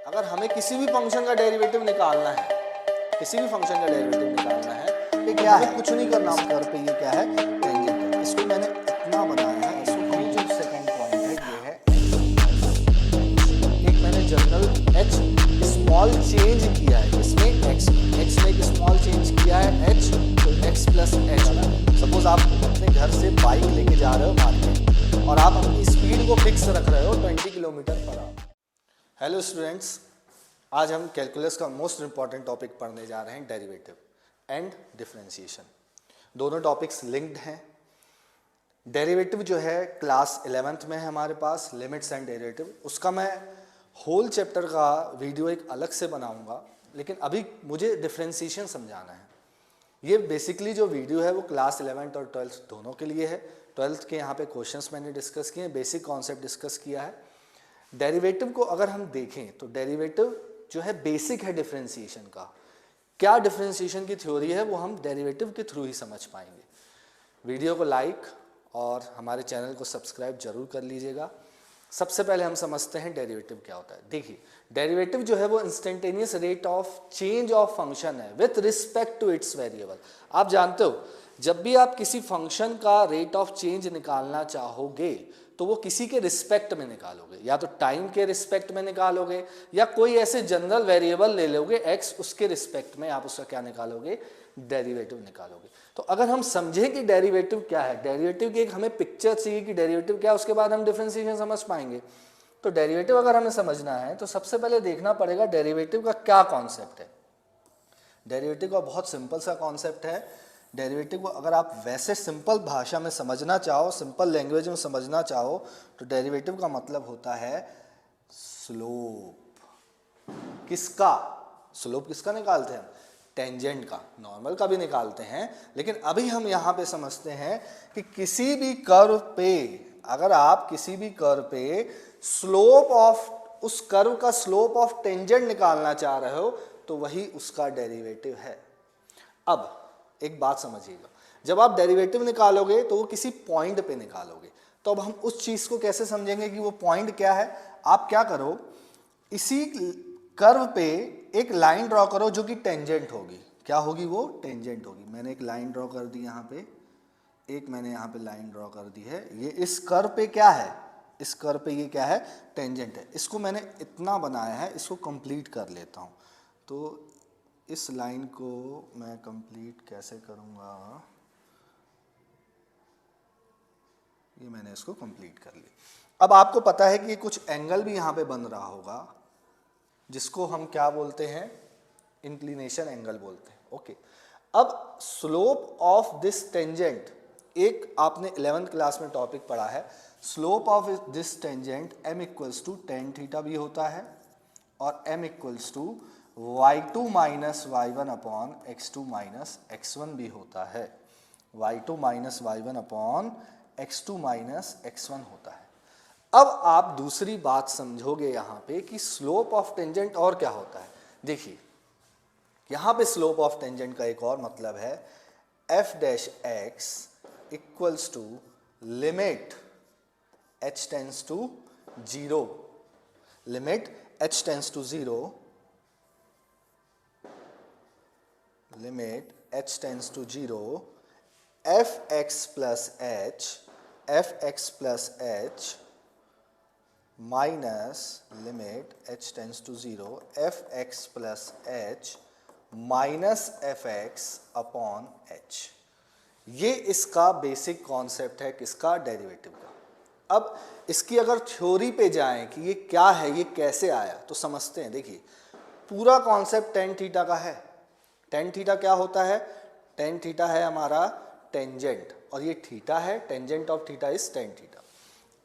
अगर हमें किसी भी फंक्शन का डेरिवेटिव निकालना है, किसी भी फंक्शन का डेरिवेटिव निकालना है, ये क्या है, कुछ नहीं करना, कर पे ये क्या है, टेंजेंट है। इसको मैंने इतना बनाया है, इसको ये जो सेकंड पॉइंट है ये है एक मैंने जनरल h स्मॉल चेंज किया है, इसमें x में एक स्मॉल चेंज किया है h, तो x प्लस h। सपोज आप अपने घर से बाइक लेके जा रहे हो मार्केट और आप अपनी स्पीड को फिक्स रख रहे हो 20 kilometre per hour. Hello students, आज हम कैलकुलस का मोस्ट इंपॉर्टेंट टॉपिक पढ़ने जा रहे हैं, डेरिवेटिव एंड डिफरेंशिएशन। दोनों टॉपिक्स लिंक्ड हैं। डेरिवेटिव जो है क्लास 11th में है हमारे पास, लिमिट्स एंड डेरिवेटिव। उसका मैं होल चैप्टर का वीडियो एक अलग से बनाऊंगा, लेकिन अभी मुझे डिफरेंशिएशन समझाना है। ये बेसिकली जो वीडियो है वो क्लास 11th और 12th दोनों के लिए है। 12th के यहाँ पे क्वेश्चंस मैंने डिस्कस किए हैं, बेसिक कॉन्सेप्ट डिस्कस किया है। डेरिवेटिव को अगर हम देखें तो डेरिवेटिव जो है बेसिक है डिफरेंशिएशन का। क्या डिफरेंशिएशन की थ्योरी है वो हम डेरिवेटिव के थ्रू ही समझ पाएंगे। वीडियो को लाइक और हमारे चैनल को सब्सक्राइब जरूर कर लीजिएगा। सबसे पहले हम समझते हैं डेरिवेटिव क्या होता है। देखिए, डेरिवेटिव जो है वो instantaneous rate of change of function है with respect to its variable. आप जानते हो, जब भी आप किसी फंक्शन का रेट ऑफ चेंज निकालना चाहोगे तो वो किसी के रिस्पेक्ट में निकालोगे, या तो टाइम के रिस्पेक्ट में निकालोगे या कोई ऐसे जनरल वेरिएबल ले लोगे x, उसके रिस्पेक्ट में आप उसका क्या निकालोगे, डेरिवेटिव निकालोगे। तो अगर हम समझें कि डेरिवेटिव क्या है, डेरिवेटिव की एक हमें पिक्चर चाहिए कि डेरिवेटिव क्या है, उसके बाद हम डिफरेंशिएशन समझ पाएंगे। तो डेरिवेटिव अगर हमें समझना है तो सबसे पहले देखना पड़ेगा डेरिवेटिव का क्या कॉन्सेप्ट है। डेरिवेटिव का बहुत सिंपल सा कॉन्सेप्ट है। डेरिवेटिव को अगर आप वैसे सिंपल भाषा में समझना चाहो, सिंपल लैंग्वेज में समझना चाहो, तो डेरिवेटिव का मतलब होता है स्लोप। किसका स्लोप? किसका निकालते हैं हम? टेंजेंट का। नॉर्मल का भी निकालते हैं, लेकिन अभी हम यहाँ पे समझते हैं कि किसी भी कर्व पे, अगर आप किसी भी कर्व पे स्लोप ऑफ, उस कर्व का स्लोप ऑफ टेंजेंट निकालना चाह रहे हो तो वही उसका डेरिवेटिव है। अब एक बात समझिएगा, जब आप डेरिवेटिव निकालोगे तो वो किसी पॉइंट पे निकालोगे। तो अब हम उस चीज को कैसे समझेंगे कि वो पॉइंट क्या है? आप क्या करो, इसी कर्व पे एक लाइन ड्रॉ करो जो कि टेंजेंट होगी। क्या होगी वो? टेंजेंट होगी। मैंने एक लाइन ड्रॉ कर दी यहाँ पे, एक मैंने यहाँ पे लाइन ड्रॉ कर दी है। ये इस कर्व पे क्या है? इस कर्व पे ये क्या है? टेंजेंट है। इसको मैंने इतना बनाया है, इसको कंप्लीट कर लेता हूँ। तो इस लाइन को मैं कंप्लीट कैसे करूँगा, ये मैंने इसको कंप्लीट कर लिया। अब आपको पता है कि ये कुछ एंगल भी यहाँ पे बन रहा होगा, जिसको हम क्या बोलते हैं? इंक्लिनेशन एंगल बोलते हैं। ओके, अब स्लोप ऑफ दिस टेंजेंट, एक आपने 11th क्लास में टॉपिक पढ़ा है, slope of this tangent m equals to tan theta भी होता है और m equals to y2 minus y1 upon x2 minus x1 भी होता है। y2 minus y1 upon x2 minus x1 होता है। अब आप दूसरी बात समझोगे यहाँ पे कि स्लोप ऑफ टेंजेंट और क्या होता है। देखिए, यहाँ पे स्लोप ऑफ टेंजेंट का एक और मतलब है f dash x equals to limit h tends to 0, limit h tends to 0, limit h tends to 0 fx plus h minus limit h tends to 0 fx plus h minus fx upon h। ये इसका basic concept है, किसका? Derivative का। अब इसकी अगर theory पे जाएं कि ये क्या है, ये कैसे आया, तो समझते हैं। देखिए, पूरा कॉन्सेप्ट टेन थीटा का है। टेन थीटा क्या होता है? टेन थीटा है हमारा टेंजेंट, और ये थीटा है, tangent of theta is tan theta.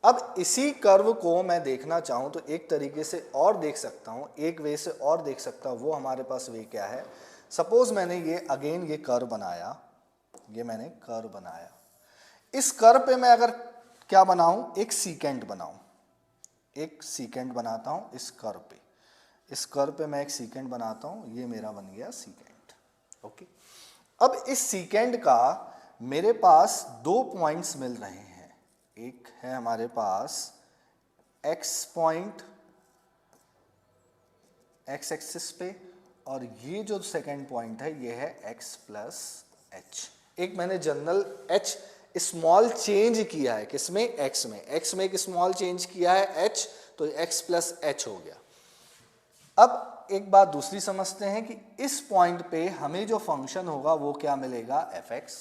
अब इसी कर्व को मैं देखना चाहूँ तो एक तरीके से और देख सकता हूँ, एक वे से और देख सकता हूँ। वो हमारे पास वे क्या है? सपोज मैंने ये अगेन ये कर्व बनाया, ये मैंने कर्व बनाया। इस कर्व पे मैं अगर क्या बनाऊं, एक सीकेंट बनाऊं, एक सीकेंट बनाता हूं इस कर्व पे। इस कर्व पे मैं एक सीकेंट बनाता हूं, ये मेरा बन गया सीकेंट। ओके, अब इस सीकेंट का मेरे पास दो पॉइंट्स मिल रहे हैं। एक है हमारे पास x पॉइंट एक्स एक्सिस पे, और ये जो सेकंड पॉइंट है ये है x प्लस एच। एक मैंने जनरल h स्मॉल चेंज किया है, किसमें, x में, x में एक स्मॉल चेंज किया है h, तो x प्लस एच हो गया। अब एक बात दूसरी समझते हैं कि इस पॉइंट पे हमें जो फंक्शन होगा वो क्या मिलेगा, fx,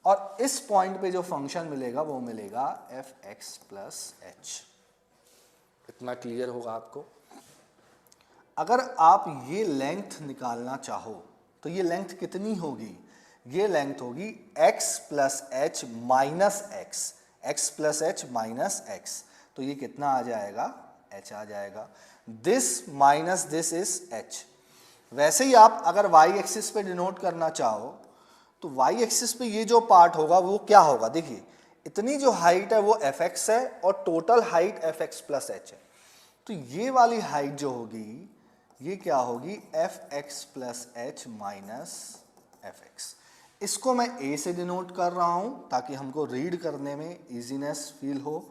और इस पॉइंट पे जो फंक्शन मिलेगा वो मिलेगा fx प्लस एच। इतना क्लियर होगा आपको। अगर आप ये लेंथ निकालना चाहो तो ये लेंथ कितनी होगी, ये लेंथ होगी x plus H minus x, x plus H minus x, तो ये कितना आ जाएगा, h आ जाएगा। This minus this is h। वैसे ही आप अगर y एक्सिस पे डिनोट करना चाहो तो y एक्सिस पे ये जो पार्ट होगा वो क्या होगा, देखिए इतनी जो हाइट है वो fx है और total height fx plus H है, तो ये वाली हाइट जो होगी ये क्या होगी, fx plus H minus fx। इसको मैं a से डिनोट कर रहा हूं ताकि हमको रीड करने में इजीनेस फील हो।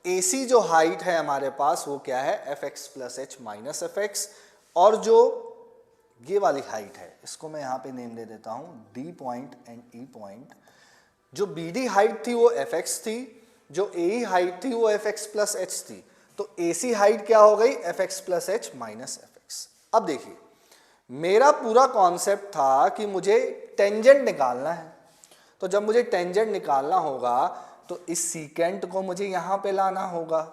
AC जो हाइट है हमारे पास वो क्या है, fx plus H minus fx, और जो ये वाली हाइट है इसको मैं यहाँ पे नेम दे देता हूँ D point and E point. जो BD हाइट थी वो fx थी, जो AE हाइट थी वो fx प्लस एच थी, तो AC हाइट क्या हो गई, fx plus H minus fx। अब देखिए मेरा पूरा कॉन्सेप्ट था कि मुझे टेंजेंट निकालना है, तो जब मुझे टेंजेंट निकालना होगा तो इस सीकेंट को मुझे यहाँ पे लाना होगा,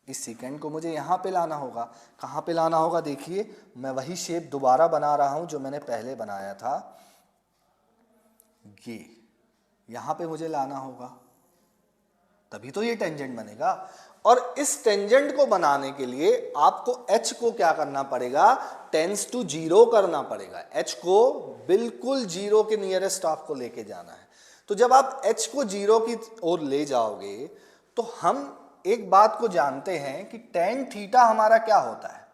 इस सीकेंट को मुझे यहाँ पे लाना होगा। कहाँ पे लाना होगा, देखिए मैं वही शेप दोबारा बना रहा हूँ जो मैंने पहले बनाया था, ये यहाँ पे मुझे लाना होगा, तभी तो ये टेंजेंट बनेगा। और इस टेंजेंट को बनाने के लिए आपको h को क्या करना पड़ेगा, टेंस टू जीरो करना पड़ेगा, h को बिल्कुल जीरो के नियरेस्ट आपको लेके जाना है। तो जब आप h को जीरो की ओर ले जाओगे तो हम एक बात को जानते हैं कि tan थीटा हमारा क्या होता है,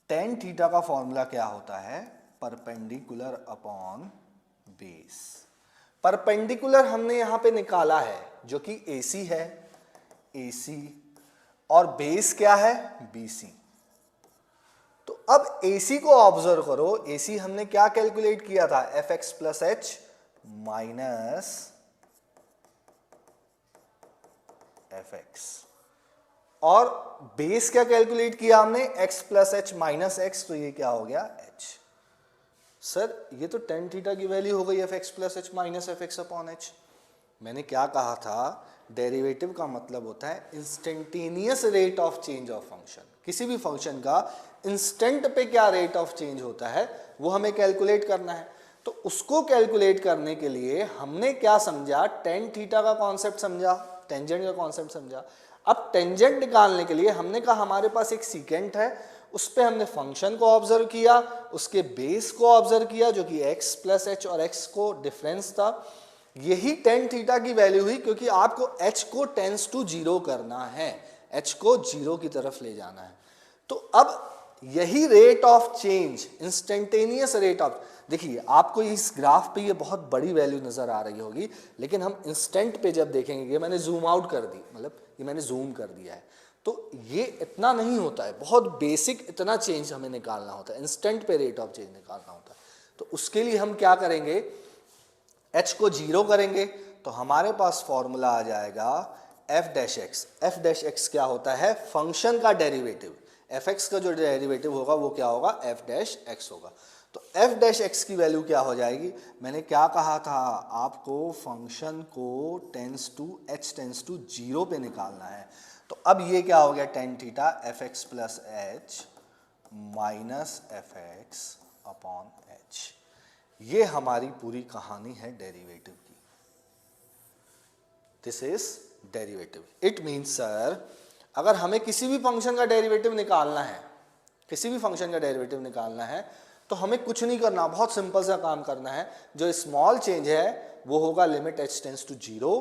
tan थीटा का फॉर्मूला क्या होता है, परपेंडिकुलर अपॉन बेस। परपेंडिकुलर हमने यहां पे निकाला है जो कि AC है, AC, और बेस क्या है, BC। तो अब AC को ऑब्जर्व करो, AC हमने क्या कैलकुलेट किया था, fx plus H minus fx, और बेस क्या कैलकुलेट किया हमने, x plus H minus x, तो ये क्या हो गया, h। सर ये तो tan थीटा की वैल्यू हो गई fx plus H minus fx upon h। मैंने क्या कहा था, डेरिवेटिव का मतलब होता है instantaneous rate of change of function. किसी भी फंक्शन का इंस्टेंट पे क्या रेट ऑफ चेंज होता है वो हमें कैलकुलेट करना है। तो उसको कैलकुलेट करने के लिए हमने क्या समझा, tan थीटा का कॉन्सेप्ट समझा, टेंजेंट का कॉन्सेप्ट समझा। अब टेंजेंट निकालने के लिए हमने कहा हमारे पास एक सीकेंट है, उस पर हमने फंक्शन को ऑब्जर्व किया, उसके बेस को ऑब्जर्व किया जो कि x प्लस एच और x को डिफरेंस था, यही tan थीटा की वैल्यू हुई, क्योंकि आपको h को टेंस टू जीरो करना है, h को जीरो की तरफ ले जाना है। तो अब यही rate of change, instantaneous rate of, देखिए आपको इस ग्राफ पे ये बहुत बड़ी वैल्यू नजर आ रही होगी, लेकिन हम इंस्टेंट पे जब देखेंगे, ये मैंने जूम आउट कर दी, मतलब ये मैंने जूम कर दिया है, तो ये इतना नहीं होता है, बहुत बेसिक इतना चेंज हमें निकालना होता है, इंस्टेंट पे रेट ऑफ चेंज निकालना होता है। तो उसके लिए हम क्या करेंगे, h को जीरो करेंगे तो हमारे पास फॉर्मूला आ जाएगा f dash x। f dash x क्या होता है, फंक्शन का डेरिवेटिव, fx का जो डेरिवेटिव होगा वो क्या होगा, f डैश x होगा। तो f डैश x की वैल्यू क्या हो जाएगी, मैंने क्या कहा था आपको, फंक्शन को टेंस टू जीरो पे निकालना है। तो अब ये क्या हो गया, tan theta fx plus H minus fx upon h। ये हमारी पूरी कहानी है डेरिवेटिव की। This is derivative. It means sir अगर हमें किसी भी फंक्शन का डेरिवेटिव निकालना है, किसी भी फंक्शन का डेरिवेटिव निकालना है तो हमें कुछ नहीं करना, बहुत सिंपल सा काम करना है। जो स्मॉल चेंज है वो होगा limit h tends to zero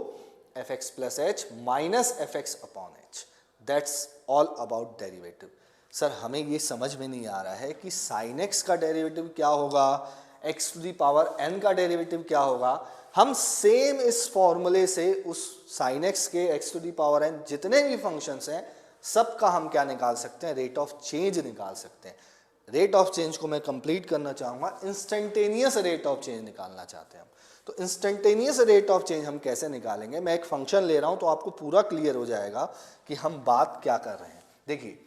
fx plus H minus fx upon h। That's all about derivative. Sir हमें ये समझ में नहीं आ रहा है कि sin x का डेरिवेटिव क्या होगा, x to the power n का डेरिवेटिव क्या होगा। हम सेम इस फॉर्मूले से उस sin x के x to the power n जितने भी फंक्शंस हैं सबका हम क्या निकाल सकते हैं, रेट ऑफ चेंज निकाल सकते हैं। रेट ऑफ चेंज को मैं कंप्लीट करना चाहूँगा, इंस्टेंटेनियस रेट ऑफ चेंज निकालना चाहते हैं हम। तो इंस्टेंटेनियस रेट ऑफ चेंज हम कैसे निकालेंगे, मैं एक फंक्शन ले रहा हूँ तो आपको पूरा क्लियर हो जाएगा कि हम बात क्या कर रहे हैं। देखिए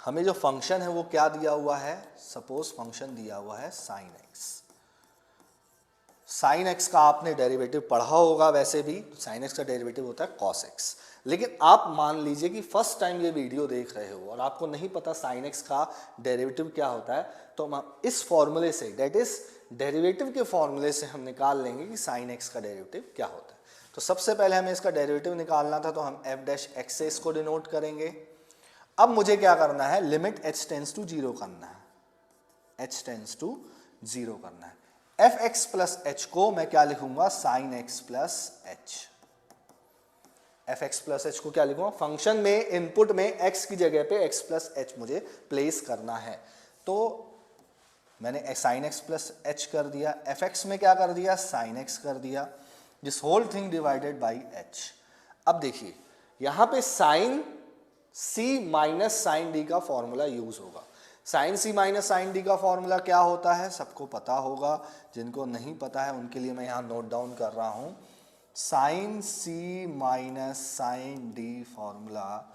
हमें जो फंक्शन है वो क्या दिया हुआ है, सपोज फंक्शन दिया हुआ है साइन एक्स। साइन एक्स का आपने डेरिवेटिव पढ़ा होगा, वैसे भी साइन एक्स का डेरिवेटिव होता है कॉस एक्स। लेकिन आप मान लीजिए कि फर्स्ट टाइम ये वीडियो देख रहे हो और आपको नहीं पता साइन एक्स का डेरिवेटिव क्या होता है, तो हम इस फॉर्मूले से, डेट इज डेरिवेटिव के फॉर्मूले से हम निकाल लेंगे कि साइन एक्स का डेरिवेटिव क्या होता है। तो सबसे पहले हमें इसका डेरिवेटिव निकालना था, तो हम एफ डैश एक्स से इसको डिनोट करेंगे। अब मुझे क्या करना है, limit h tends to zero करना है, एच टेंस टू जीरो करना है। एफ एक्स प्लस एच को मैं क्या लिखूंगा, sine x plus H. F x plus H को क्या लिखूंगा, फंक्शन में इनपुट में एक्स की जगह पे एक्स प्लस एच मुझे प्लेस करना है। तो मैंने साइन एक्स प्लस एच कर दिया, एफ एक्स में क्या कर दिया, साइन एक्स कर दिया, this whole thing divided by h. अब देखिए यहां पे sine C minus sine D का फॉर्मूला यूज होगा। Sine C minus sine D का फॉर्मूला क्या होता है, सबको पता होगा, जिनको नहीं पता है उनके लिए मैं यहाँ नोट डाउन कर रहा हूँ। Sine C minus sine D formula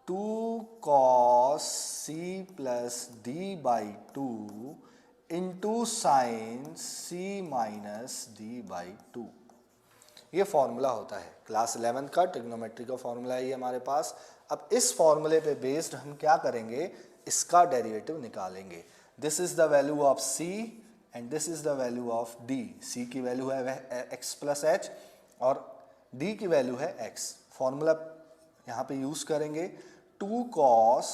2 cos C plus D by 2 into sine C minus D by 2, ये फॉर्मूला होता है क्लास 11 का ट्रिग्नोमेट्री का फॉर्मूला है ये हमारे पास। अब इस फॉर्मूले पे बेस्ड हम क्या करेंगे, इसका डेरिवेटिव निकालेंगे। This is the value of C and this is the value of D. C की वैल्यू है एक्स प्लस एच और डी की वैल्यू है एक्स। फॉर्मूला यहाँ पे यूज करेंगे, 2 cos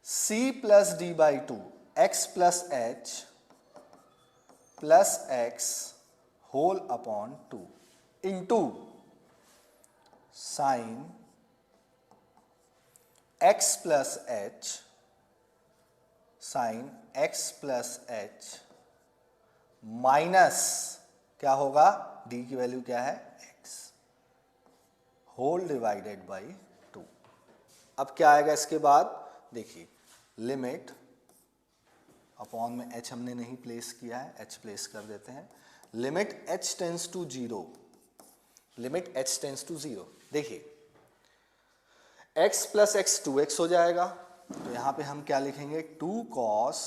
C plus D by 2 X plus H plus X whole upon 2 into sine x plus H, sine x plus H minus क्या होगा, डी की वैल्यू क्या है, एक्स होल डिवाइडेड बाई 2। अब क्या आएगा इसके बाद, देखिए लिमिट अपॉन में एच हमने नहीं प्लेस किया है, एच प्लेस कर देते हैं। Limit h tends to zero, limit h tends to zero. देखिए x प्लस एक्स 2x हो जाएगा, तो यहां पे हम क्या लिखेंगे, 2 cos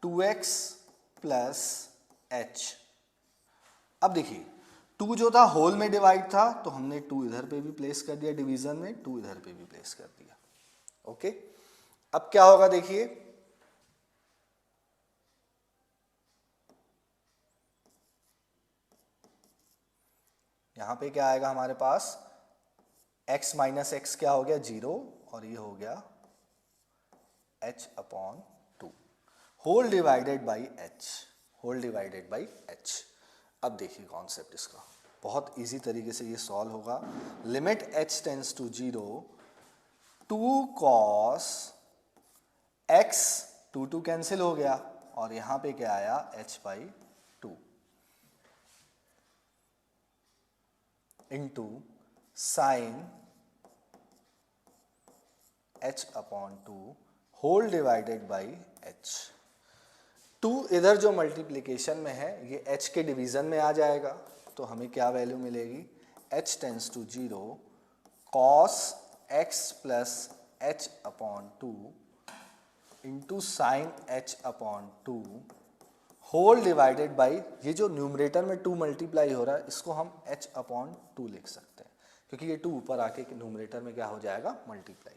2x प्लस एच। अब देखिए 2 जो था होल में डिवाइड था, तो हमने 2 इधर पे भी प्लेस कर दिया, डिवीजन में 2 इधर पे भी प्लेस कर दिया। ओके, अब क्या होगा देखिए, यहां पे क्या आएगा हमारे पास, x माइनस एक्स क्या हो गया, 0, और ये हो गया h upon 2 whole divided by h, whole divided by h. अब देखिए कॉन्सेप्ट इसका बहुत इजी तरीके से ये सॉल्व होगा। Limit h tends to 0, 2 cos x 2 cancel हो गया, और यहां पे क्या आया, h बाई 2 into sine h upon 2 whole divided by h। 2 इधर जो मल्टीप्लिकेशन में है ये h के डिवीजन में आ जाएगा, तो हमें क्या वैल्यू मिलेगी, h tends to 0 cos x plus h upon 2 into sine h upon 2 whole divided by, ये जो न्यूमरेटर में 2 मल्टीप्लाई हो रहा है इसको हम h अपॉन 2 लिख सकते हैं, क्योंकि ये 2 ऊपर आके न्यूमरेटर में क्या हो जाएगा, मल्टीप्लाई।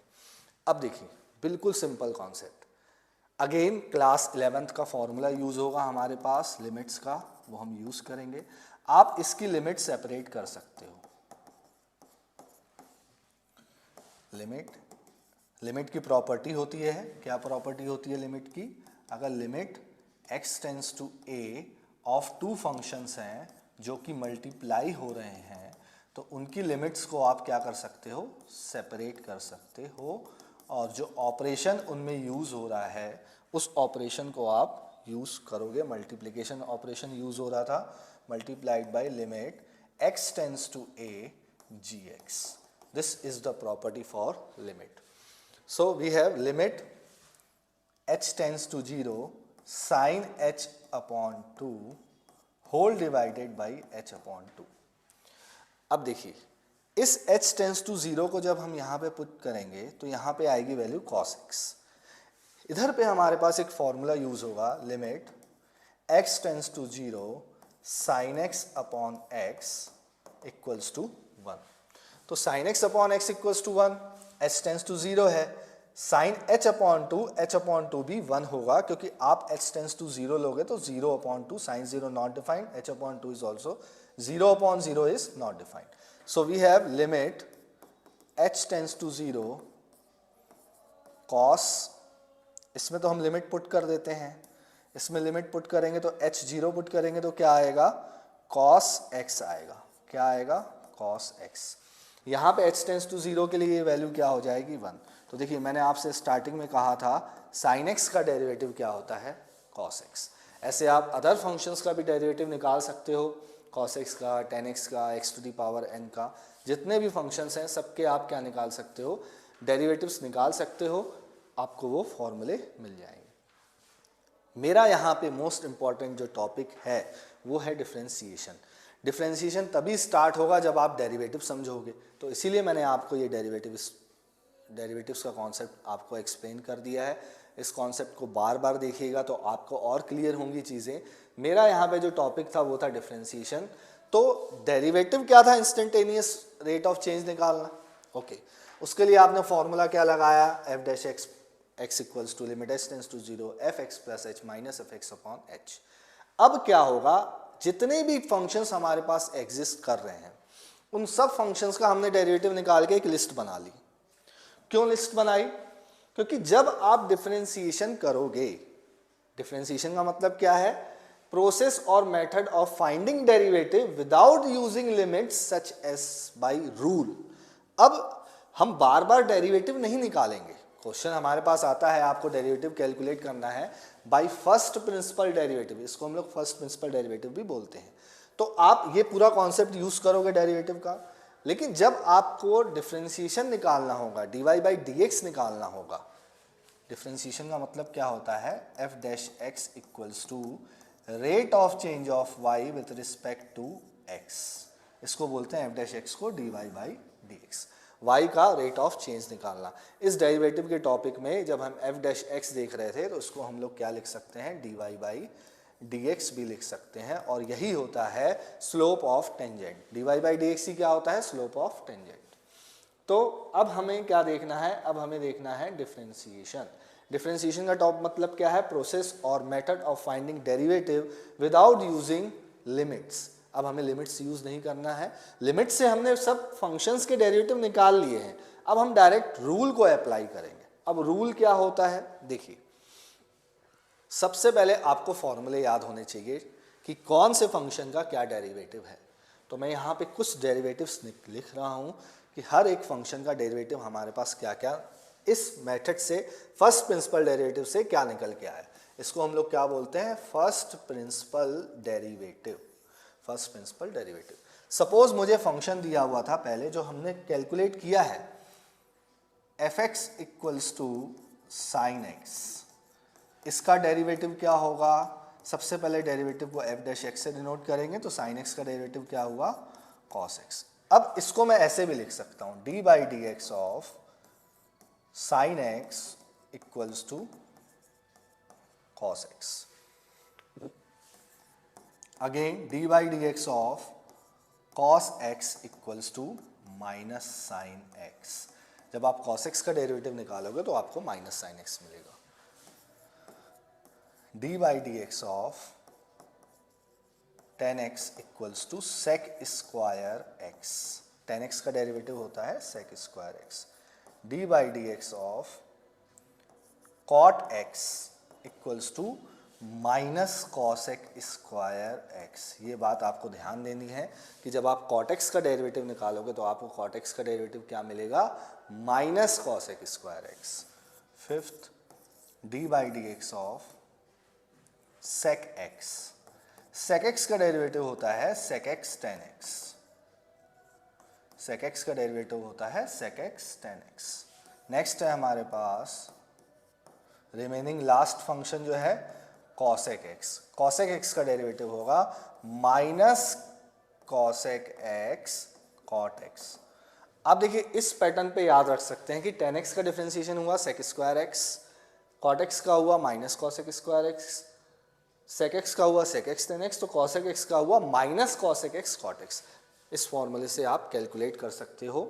अब देखिए बिल्कुल simple concept, again class 11th का फॉर्मूला यूज होगा हमारे पास लिमिट्स का, वो हम यूज करेंगे। आप इसकी लिमिट सेपरेट कर सकते हो। लिमिट की प्रॉपर्टी होती है, क्या प्रॉपर्टी होती है लिमिट की, अगर limit x tends to a of 2 functions हैं जो कि मल्टीप्लाई हो रहे हैं, तो उनकी लिमिट्स को आप क्या कर सकते हो, सेपरेट कर सकते हो, और जो ऑपरेशन उनमें यूज हो रहा है उस ऑपरेशन को आप यूज करोगे। मल्टीप्लिकेशन ऑपरेशन यूज हो रहा था, multiplied by limit x tends to a gx। This is the property for limit. So we have limit h tends to 0 sin h upon 2 whole divided by h upon 2. अब देखिए इस h tends to 0 को जब हम यहाँ पे put करेंगे तो यहाँ पे आएगी वैल्यू cos x. इधर पे हमारे पास एक फॉर्मूला यूज होगा limit x tends to 0 sin x अपॉन x इक्वल्स टू 1. तो sin x अपॉन x equals to 1, h tends to 0 है, साइन h अपॉन 2 भी 1 होगा क्योंकि आप h टेंस टू 0 लोगे तो 0 upon 2 sine 0 not defined, h upon 2 is also 0 upon 0 is not defined. So we have limit h tends to 0 cos, इसमें तो हम लिमिट पुट कर देते हैं, इसमें लिमिट पुट करेंगे तो h 0 पुट करेंगे तो क्या आएगा cos x आएगा. क्या आएगा cos x. यहाँ पे h टेंस टू 0 के लिए ये वैल्यू क्या हो जाएगी 1. तो देखिए मैंने आपसे स्टार्टिंग में कहा था sin x का डेरिवेटिव क्या होता है cos x. ऐसे आप अदर फंक्शंस का भी डेरिवेटिव निकाल सकते हो, cos x का, tan x का, x to the power n का, जितने भी फंक्शंस हैं सबके आप क्या निकाल सकते हो, डेरिवेटिव्स निकाल सकते हो, आपको वो फॉर्मूले मिल जाएंगे. मेरा यहाँ पे मोस्ट इंपॉर्टेंट जो टॉपिक है वो है डिफरेंशिएशन. डिफरेंशिएशन तभी स्टार्ट होगा जब आप डेरिवेटिव समझोगे, तो इसीलिए मैंने आपको ये डेरिवेटिव्स का कॉन्सेप्ट आपको एक्सप्लेन कर दिया है. इस कॉन्सेप्ट को बार बार देखिएगा तो आपको और क्लियर होंगी चीज़ें. मेरा यहाँ पे जो टॉपिक था वो था डिफरेंशिएशन. तो डेरिवेटिव क्या था, इंस्टेंटेनियस रेट ऑफ चेंज निकालना. ओके, उसके लिए आपने फॉर्मूला क्या लगाया, f dash x x equals to limit h tends to 0 f x plus H minus f x upon h. अब क्या होगा, जितने भी फंक्शंस हमारे पास एग्जिस्ट कर रहे हैं उन सब फंक्शंस का हमने डेरिवेटिव निकाल के एक लिस्ट बना ली. क्यों लिस्ट बनाई, क्योंकि जब आप डिफरेंशिएशन करोगे, डिफरेंशिएशन का मतलब क्या है, प्रोसेस और method of finding derivative without using limits such as by rule. अब हम बार बार डेरिवेटिव नहीं निकालेंगे. क्वेश्चन हमारे पास आता है, आपको डेरिवेटिव कैलकुलेट करना है बाय फर्स्ट प्रिंसिपल डेरिवेटिव, इसको हम लोग फर्स्ट प्रिंसिपल डेरिवेटिव भी बोलते हैं. तो आप ये पूरा कॉन्सेप्ट यूज करोगे डेरिवेटिव का. लेकिन जब आपको डिफरेंशिएशन निकालना होगा, dy बाई dx निकालना होगा, डिफरेंशिएशन का मतलब क्या होता है, f dash x equals to rate of change of y with respect to x. इसको बोलते हैं f डैश x को dy बाई dx, y का रेट ऑफ चेंज निकालना. इस डेरिवेटिव के टॉपिक में जब हम f डैश x देख रहे थे तो इसको हम लोग क्या लिख सकते हैं, dy बाई dx भी लिख सकते हैं, और यही होता है slope of tangent. dy by dx ही क्या होता है, स्लोप ऑफ टेंजेंट. तो अब हमें क्या देखना है, अब हमें देखना है डिफरेंशिएशन. डिफरेंशिएशन का टॉप मतलब क्या है, प्रोसेस और method of finding derivative without using limits. अब हमें लिमिट्स यूज नहीं करना है, लिमिट से हमने सब फंक्शंस के डेरिवेटिव निकाल लिए हैं. अब हम डायरेक्ट रूल को अप्लाई करेंगे. अब रूल क्या होता है, देखिए सबसे पहले आपको फॉर्मूले याद होने चाहिए कि कौन से फंक्शन का क्या डेरिवेटिव है. तो मैं यहाँ पे कुछ डेरिवेटिव्स लिख रहा हूँ कि हर एक फंक्शन का डेरिवेटिव हमारे पास क्या क्या इस मेथड से, फर्स्ट प्रिंसिपल डेरिवेटिव से क्या निकल के आया. इसको हम लोग क्या बोलते हैं, first principle derivative. First principle derivative. Suppose मुझे फंक्शन दिया हुआ था पहले जो हमने कैलकुलेट किया है, f x equals to sine x. इसका डेरिवेटिव क्या होगा, सबसे पहले डेरिवेटिव को f डैश एक्स से डिनोट करेंगे तो साइन एक्स का डेरिवेटिव क्या हुआ, cos x. अब इसको मैं ऐसे भी लिख सकता हूं, d by d x of sine x equals to cos x. Again d by d x of cos x equals to minus sine x. जब आप cos x का डेरिवेटिव निकालोगे तो आपको माइनस साइन x मिलेगा. d by dx of tan x equals to sec square x. tan x का derivative होता है sec square x. d by dx of cot x equals to minus cosec square x. ये बात आपको ध्यान देनी है कि जब आप cot x का डेरिवेटिव निकालोगे तो आपको cot x का डेरिवेटिव क्या मिलेगा, minus cosec square x. Fifth, d by dx of sec x. sec x का डेरिवेटिव होता है sec x tan x. sec x का डेरिवेटिव होता है sec x tan x। Next है हमारे पास रिमेनिंग लास्ट फंक्शन जो है cosec x। cosec x का डेरिवेटिव होगा minus cosec x cot x। आप देखिए इस पैटर्न पे याद रख सकते हैं कि tan x का डिफरेंशिएशन हुआ sec square x, cot x का हुआ minus cosec square x, sec x का हुआ sec x tan x, तो cosec x का हुआ minus cosec x cot x। इस फॉर्मूले से आप कैलकुलेट कर सकते हो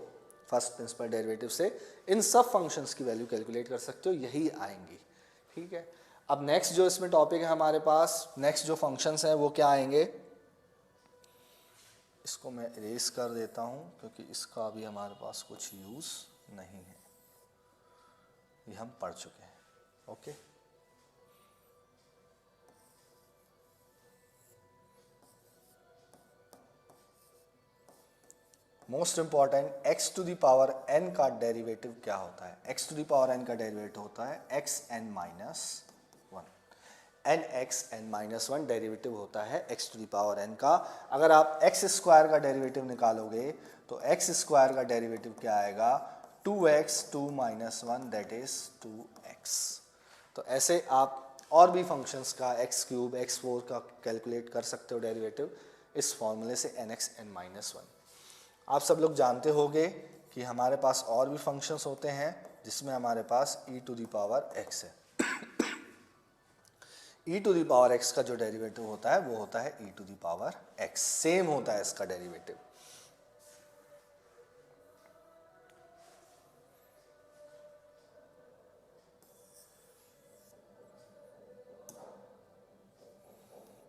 फर्स्ट प्रिंसिपल डेरिवेटिव से, इन सब फंक्शंस की वैल्यू कैलकुलेट कर सकते हो, यही आएंगी। ठीक है, अब नेक्स्ट जो इसमें टॉपिक है हमारे पास, नेक्स्ट जो फंक्शंस हैं वो क्या आएंगे, इसको मैं इरेज कर देता हूं क्योंकि इसका अभी हमारे पास कुछ यूज नहीं है, ये हम पढ़ चुके हैं। Okay, most important x to the power n का डेरिवेटिव क्या होता है। x to the power n का डेरिवेटिव होता है xn minus one. N x n minus one derivative होता है x to the power n का। अगर आप x स्क्वायर का डेरिवेटिव निकालोगे तो x स्क्वायर का डेरिवेटिव क्या आएगा, 2x 2 minus one that is 2x। तो ऐसे आप और भी फंक्शंस का x क्यूब x4 का कैलकुलेट कर सकते हो डेरिवेटिव इस फॉर्मूले से nx n माइनस वन। आप सब लोग जानते होंगे कि हमारे पास और भी फंक्शंस होते हैं जिसमें हमारे पास e to the power x है। e to the power x का जो डेरिवेटिव होता है वो होता है e to the power x, same होता है इसका डेरिवेटिव।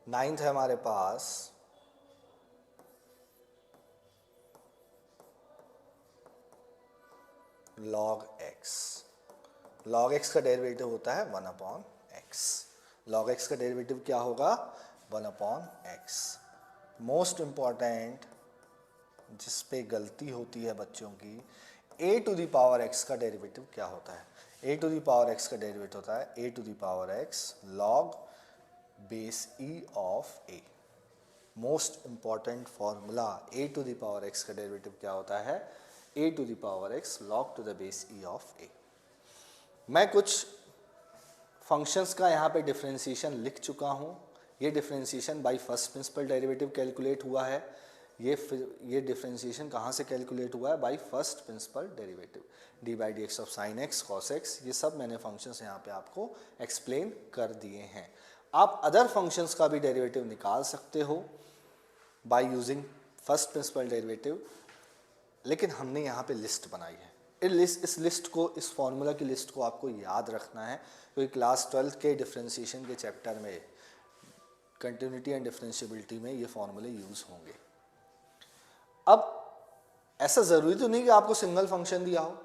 नाइन्थ है हमारे पास log x। log x का डेरिवेटिव होता है 1 अपॉन x। log x का डेरिवेटिव क्या होगा, 1 अपॉन x। मोस्ट इंपॉर्टेंट जिस पे गलती होती है बच्चों की, a to the power x का डेरिवेटिव क्या होता है। a to the power x का डेरिवेटिव होता है a to the power x log base e of a। Most important formula, a to the power x का डेरिवेटिव क्या होता है, a to the power x log to the base e of a। मैं कुछ functions का यहाँ पे differentiation लिख चुका हूँ। ये differentiation by first principle derivative calculate हुआ है। ये डिफरेंशिएशन कहाँ से कैलकुलेट हुआ है, by first principle derivative. D by d x of sine x cos x, ये सब मैंने फंक्शंस यहाँ पे आपको एक्सप्लेन कर दिए हैं। आप अदर फंक्शंस का भी डेरिवेटिव निकाल सकते हो by using first principle derivative, लेकिन हमने यहाँ पे लिस्ट बनाई है। इस लिस्ट को, इस फॉर्मूला की लिस्ट को आपको याद रखना है क्योंकि क्लास 12 के डिफरेंशिएशन के चैप्टर में कंटिन्यूटी एंड डिफरेंशिएबिलिटी में ये फॉर्मूले यूज होंगे। अब ऐसा ज़रूरी तो नहीं कि आपको सिंगल फंक्शन दिया हो,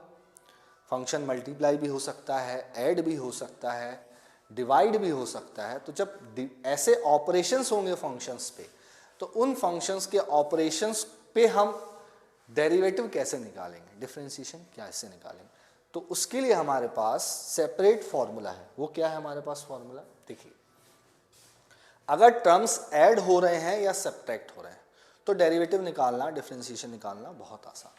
फंक्शन मल्टीप्लाई भी हो सकता है, ऐड भी हो सकता है, डिवाइड भी हो सकता है। तो जब ऐसे ऑपरेशंस होंगे फंक्शंस पे, तो उन फंक्शंस के ऑपरेशंस पे हम डेरिवेटिव कैसे निकालेंगे, डिफरेंशिएशन कैसे निकालेंगे, तो उसके लिए हमारे पास सेपरेट फॉर्मूला है। वो क्या है हमारे पास फॉर्मूला, देखिए, अगर टर्म्स ऐड हो रहे हैं या सब्ट्रैक्ट हो रहे हैं तो डेरिवेटिव निकालना, डिफरेंशिएशन निकालना बहुत आसान।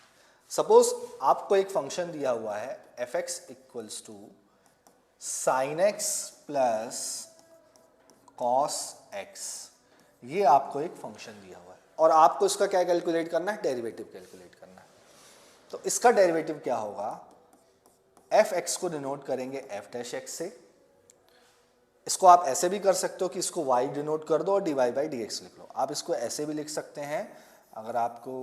सपोज आपको एक फंक्शन दिया हुआ है f(x) equals to sine x plus cos x, ये आपको एक फंक्शन दिया हुआ है और आपको इसका क्या कैलकुलेट करना है, डेरिवेटिव कैलकुलेट करना है। तो इसका डेरिवेटिव क्या होगा, f(x) को डिनोट करेंगे f'(x) से। इसको आप ऐसे भी कर सकते हो कि इसको y डिनोट कर दो और dy बाई dx लिख लो। आप इसको ऐसे भी लिख सकते हैं, अगर आपको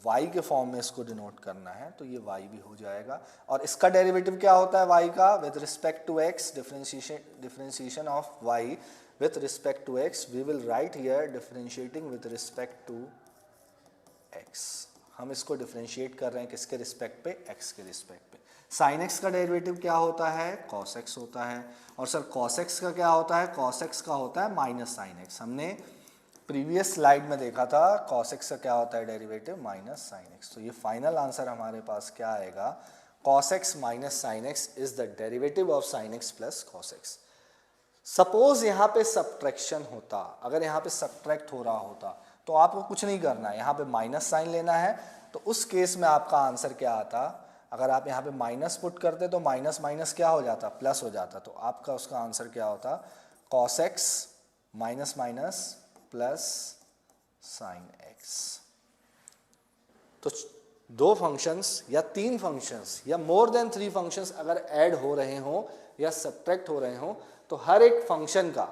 y के फॉर्म में इसको डिनोट करना है तो ये y भी हो जाएगा। और इसका डेरिवेटिव क्या होता है y का, with respect to x, differentiation of y with respect to x, we will write here differentiating with respect to x। हम इसको डिफरेंशिएट कर रहे हैं किसके रिस्पेक्ट पे, x के रिस्पेक्ट पे। sin x का डेरिवेटिव क्या होता है, cos x होता है। और सर cos x का क्या होता है, cos x का होता है माइनस sin x। हमने प्रीवियस स्लाइड में देखा था cos x का क्या होता है डेरिवेटिव, माइनस sin x। तो ये फाइनल आंसर हमारे पास क्या आएगा, cos x minus sin x is the derivative of sin x plus cos x। Suppose यहाँ पे सब्ट्रैक्शन होता, अगर यहाँ पे सब्ट्रैक्ट हो रहा होता तो आपको कुछ नहीं करना है, यहाँ पे माइनस साइन लेना है। तो तो उस केस में आपका आंसर क्या आता, अगर आप यहाँ पे माइनस पुट करते तो माइनस माइनस क्या हो जाता, प्लस हो जाता। तो आपका उसका आंसर क्या होता, cos x minus minus plus sign x। तो दो फंक्शंस या तीन फंक्शंस या मोर देन 3 फंक्शंस अगर ऐड हो रहे हों या सब्ट्रैक्ट हो रहे हों तो हर एक फंक्शन का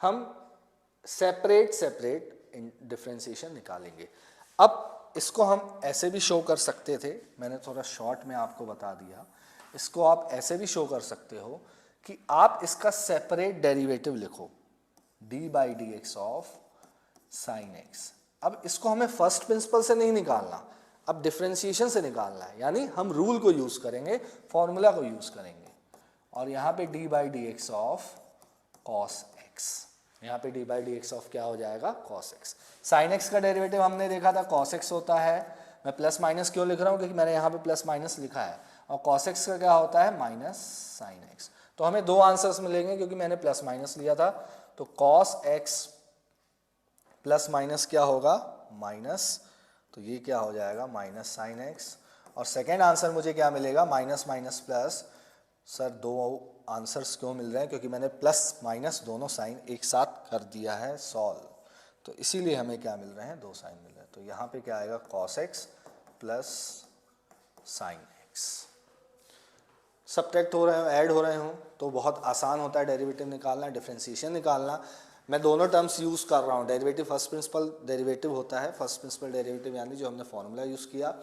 हम सेपरेट डिफरेंशिएशन निकालेंगे। अब इसको हम ऐसे भी शो कर सकते थे, मैंने थोड़ा शॉर्ट में आपको बता दिया। इसको आप ऐसे भी शो कर सकते हो कि आप इसका सेपरेट डेरिवेटिव लिखो, D by d x of sine x. अब इसको हमें फर्स्ट प्रिंसिपल से नहीं निकालना, अब डिफरेंशिएशन से निकालना है, यानी हम रूल को यूज करेंगे, फॉर्मूला को यूज करेंगे। और यहाँ पे D by d x of cos x, यहाँ पे D by d x of क्या हो जाएगा, कॉस एक्स। साइन एक्स का डेरिवेटिव हमने देखा था कॉस एक्स होता है। मैं प्लस माइनस क्यों लिख रहा हूँ, क्योंकि मैंने यहाँ पे प्लस माइनस लिखा है। और कॉस एक्स का क्या होता है, माइनस साइन एक्स। तो हमें दो आंसर्स मिलेंगे क्योंकि मैंने प्लस माइनस लिया था। तो कॉस एक्स प्लस माइनस क्या होगा, माइनस, तो ये क्या हो जाएगा, माइनस साइन एक्स। और सेकेंड आंसर मुझे क्या मिलेगा, माइनस माइनस प्लस। सर दो आंसर्स क्यों मिल रहे हैं, क्योंकि मैंने प्लस माइनस दोनों साइन एक साथ कर दिया है सॉल्व, तो इसीलिए हमें क्या मिल रहे हैं, दो साइन मिल रहे हैं। तो यहाँ पे क्या आएगा, cos x plus sine x. Subtract हो रहे हो, ऐड हो रहे हो तो बहुत आसान होता है डेरिवेटिव निकालना, डिफरेंशिएशन निकालना। मैं दोनों टर्म्स यूज़ कर रहा हूँ। डेरिवेटिव फर्स्ट प्रिंसिपल डेरिवेटिव होता है, फर्स्ट प्रिंसिपल डेरिवेटिव यानी जो हमने फॉर्मूला यूज़ किया,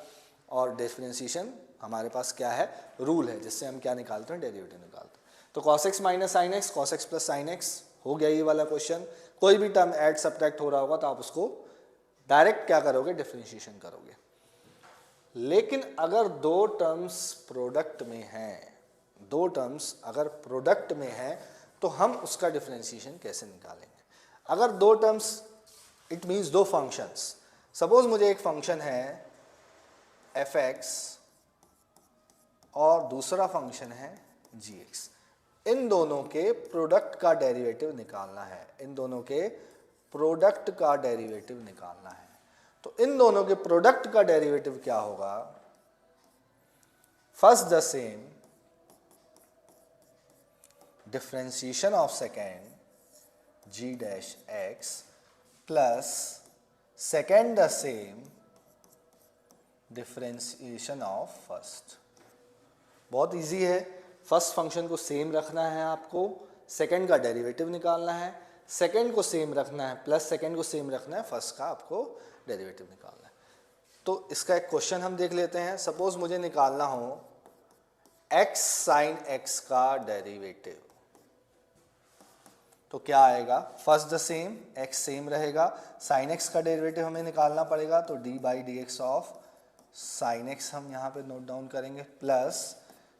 और डिफरेंशिएशन हमारे पास क्या है, रूल है, जिससे हम क्या निकालते हैं, डेरिवेटिव निकालते हैं। तो cos x minus sine x, cos x plus sine x हो गया ये वाला क्वेश्चन। कोई भी टर्म ऐड सब्ट्रैक्ट हो रहा होगा तो आप उसको डायरेक्ट क्या करोगे, डिफरेंशिएशन करोगे। लेकिन अगर दो टर्म्स प्रोडक्ट में हैं, दो टर्म्स अगर प्रोडक्ट में है तो हम उसका डिफरेंशिएशन कैसे निकालेंगे। अगर दो टर्म्स, इट मीन्स दो फंक्शंस, सपोज मुझे एक फंक्शन है fx और दूसरा फंक्शन है gx, इन दोनों के प्रोडक्ट का डेरिवेटिव निकालना है, इन दोनों के प्रोडक्ट का डेरिवेटिव निकालना है। तो इन दोनों के प्रोडक्ट का डेरिवेटिव क्या होगा, first the same differentiation of second g dash x plus second the same differentiation of first. बहुत इजी है, फर्स्ट फंक्शन को सेम रखना है आपको, सेकंड का डेरिवेटिव निकालना है, सेकंड को सेम रखना है प्लस सेकंड को सेम रखना है, फर्स्ट का आपको डेरिवेटिव निकालना है। तो इसका एक क्वेश्चन हम देख लेते हैं। सपोज मुझे निकालना हो x साइन x का डेरिवेटिव, तो क्या आएगा, first the same, x same रहेगा, साइन x का डेरिवेटिव हमें निकालना पड़ेगा, तो d by d x of sign x हम यहाँ पे नोट डाउन करेंगे, plus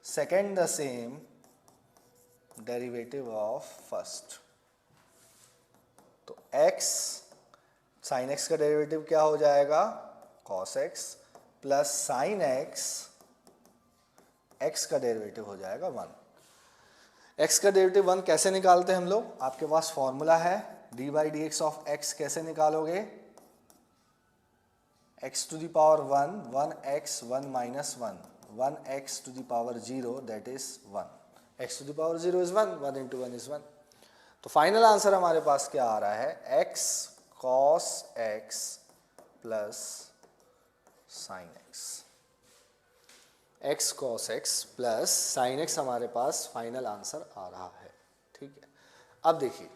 second the same derivative of first. तो x साइन x का डेरिवेटिव क्या हो जाएगा, cos x plus sign x, x का डेरिवेटिव हो जाएगा 1। x का डेरिवेटिव 1 कैसे निकालते हैं हम लोग, आपके पास फॉर्मूला है, d by d x of x कैसे निकालोगे, x to the power 1, 1x 1 minus 1, 1x to the power 0 that is 1, x to the power 0 is 1, 1 into 1 is 1। तो फाइनल आंसर हमारे पास क्या आ रहा है, x cos x plus sign x, x cos x plus sign x हमारे पास final answer आ रहा है। ठीक है, अब देखिए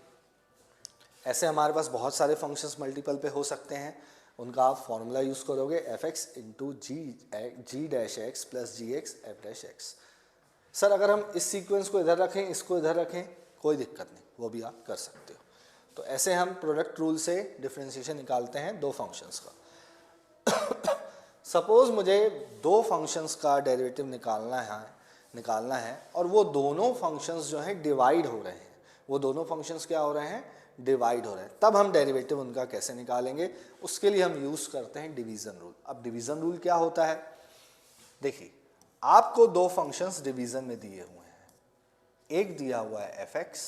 ऐसे हमारे पास बहुत सारे फंक्शंस मल्टीपल पे हो सकते हैं, उनका आप फॉर्मूला यूज़ करोगे fx into G dash X plus G X F dash X. Sir अगर हम इस सीक्वेंस को इधर रखें, इसको इधर रखें, कोई दिक्कत नहीं, वो भी आप कर सकते हो। तो ऐसे हम प्रोडक्ट रूल से डिफरेंशिएशन निकालते हैं दो फंक्शंस का। सपोज मुझे दो फंक्शंस का डेरिवेटिव निकालना है और वो दोनों फंक्शंस जो हैं डिवाइड हो रहे हैं, वो दोनों फंक्शंस क्या हो रहे हैं, डिवाइड हो रहे हैं, तब हम डेरिवेटिव उनका कैसे निकालेंगे, उसके लिए हम यूज़ करते हैं डिवीज़न रूल। अब डिवीज़न रूल क्या होता है, देखिए आपको दो फंक्शंस डिवीज़न में दिए हुए हैं, एक दिया हुआ है fx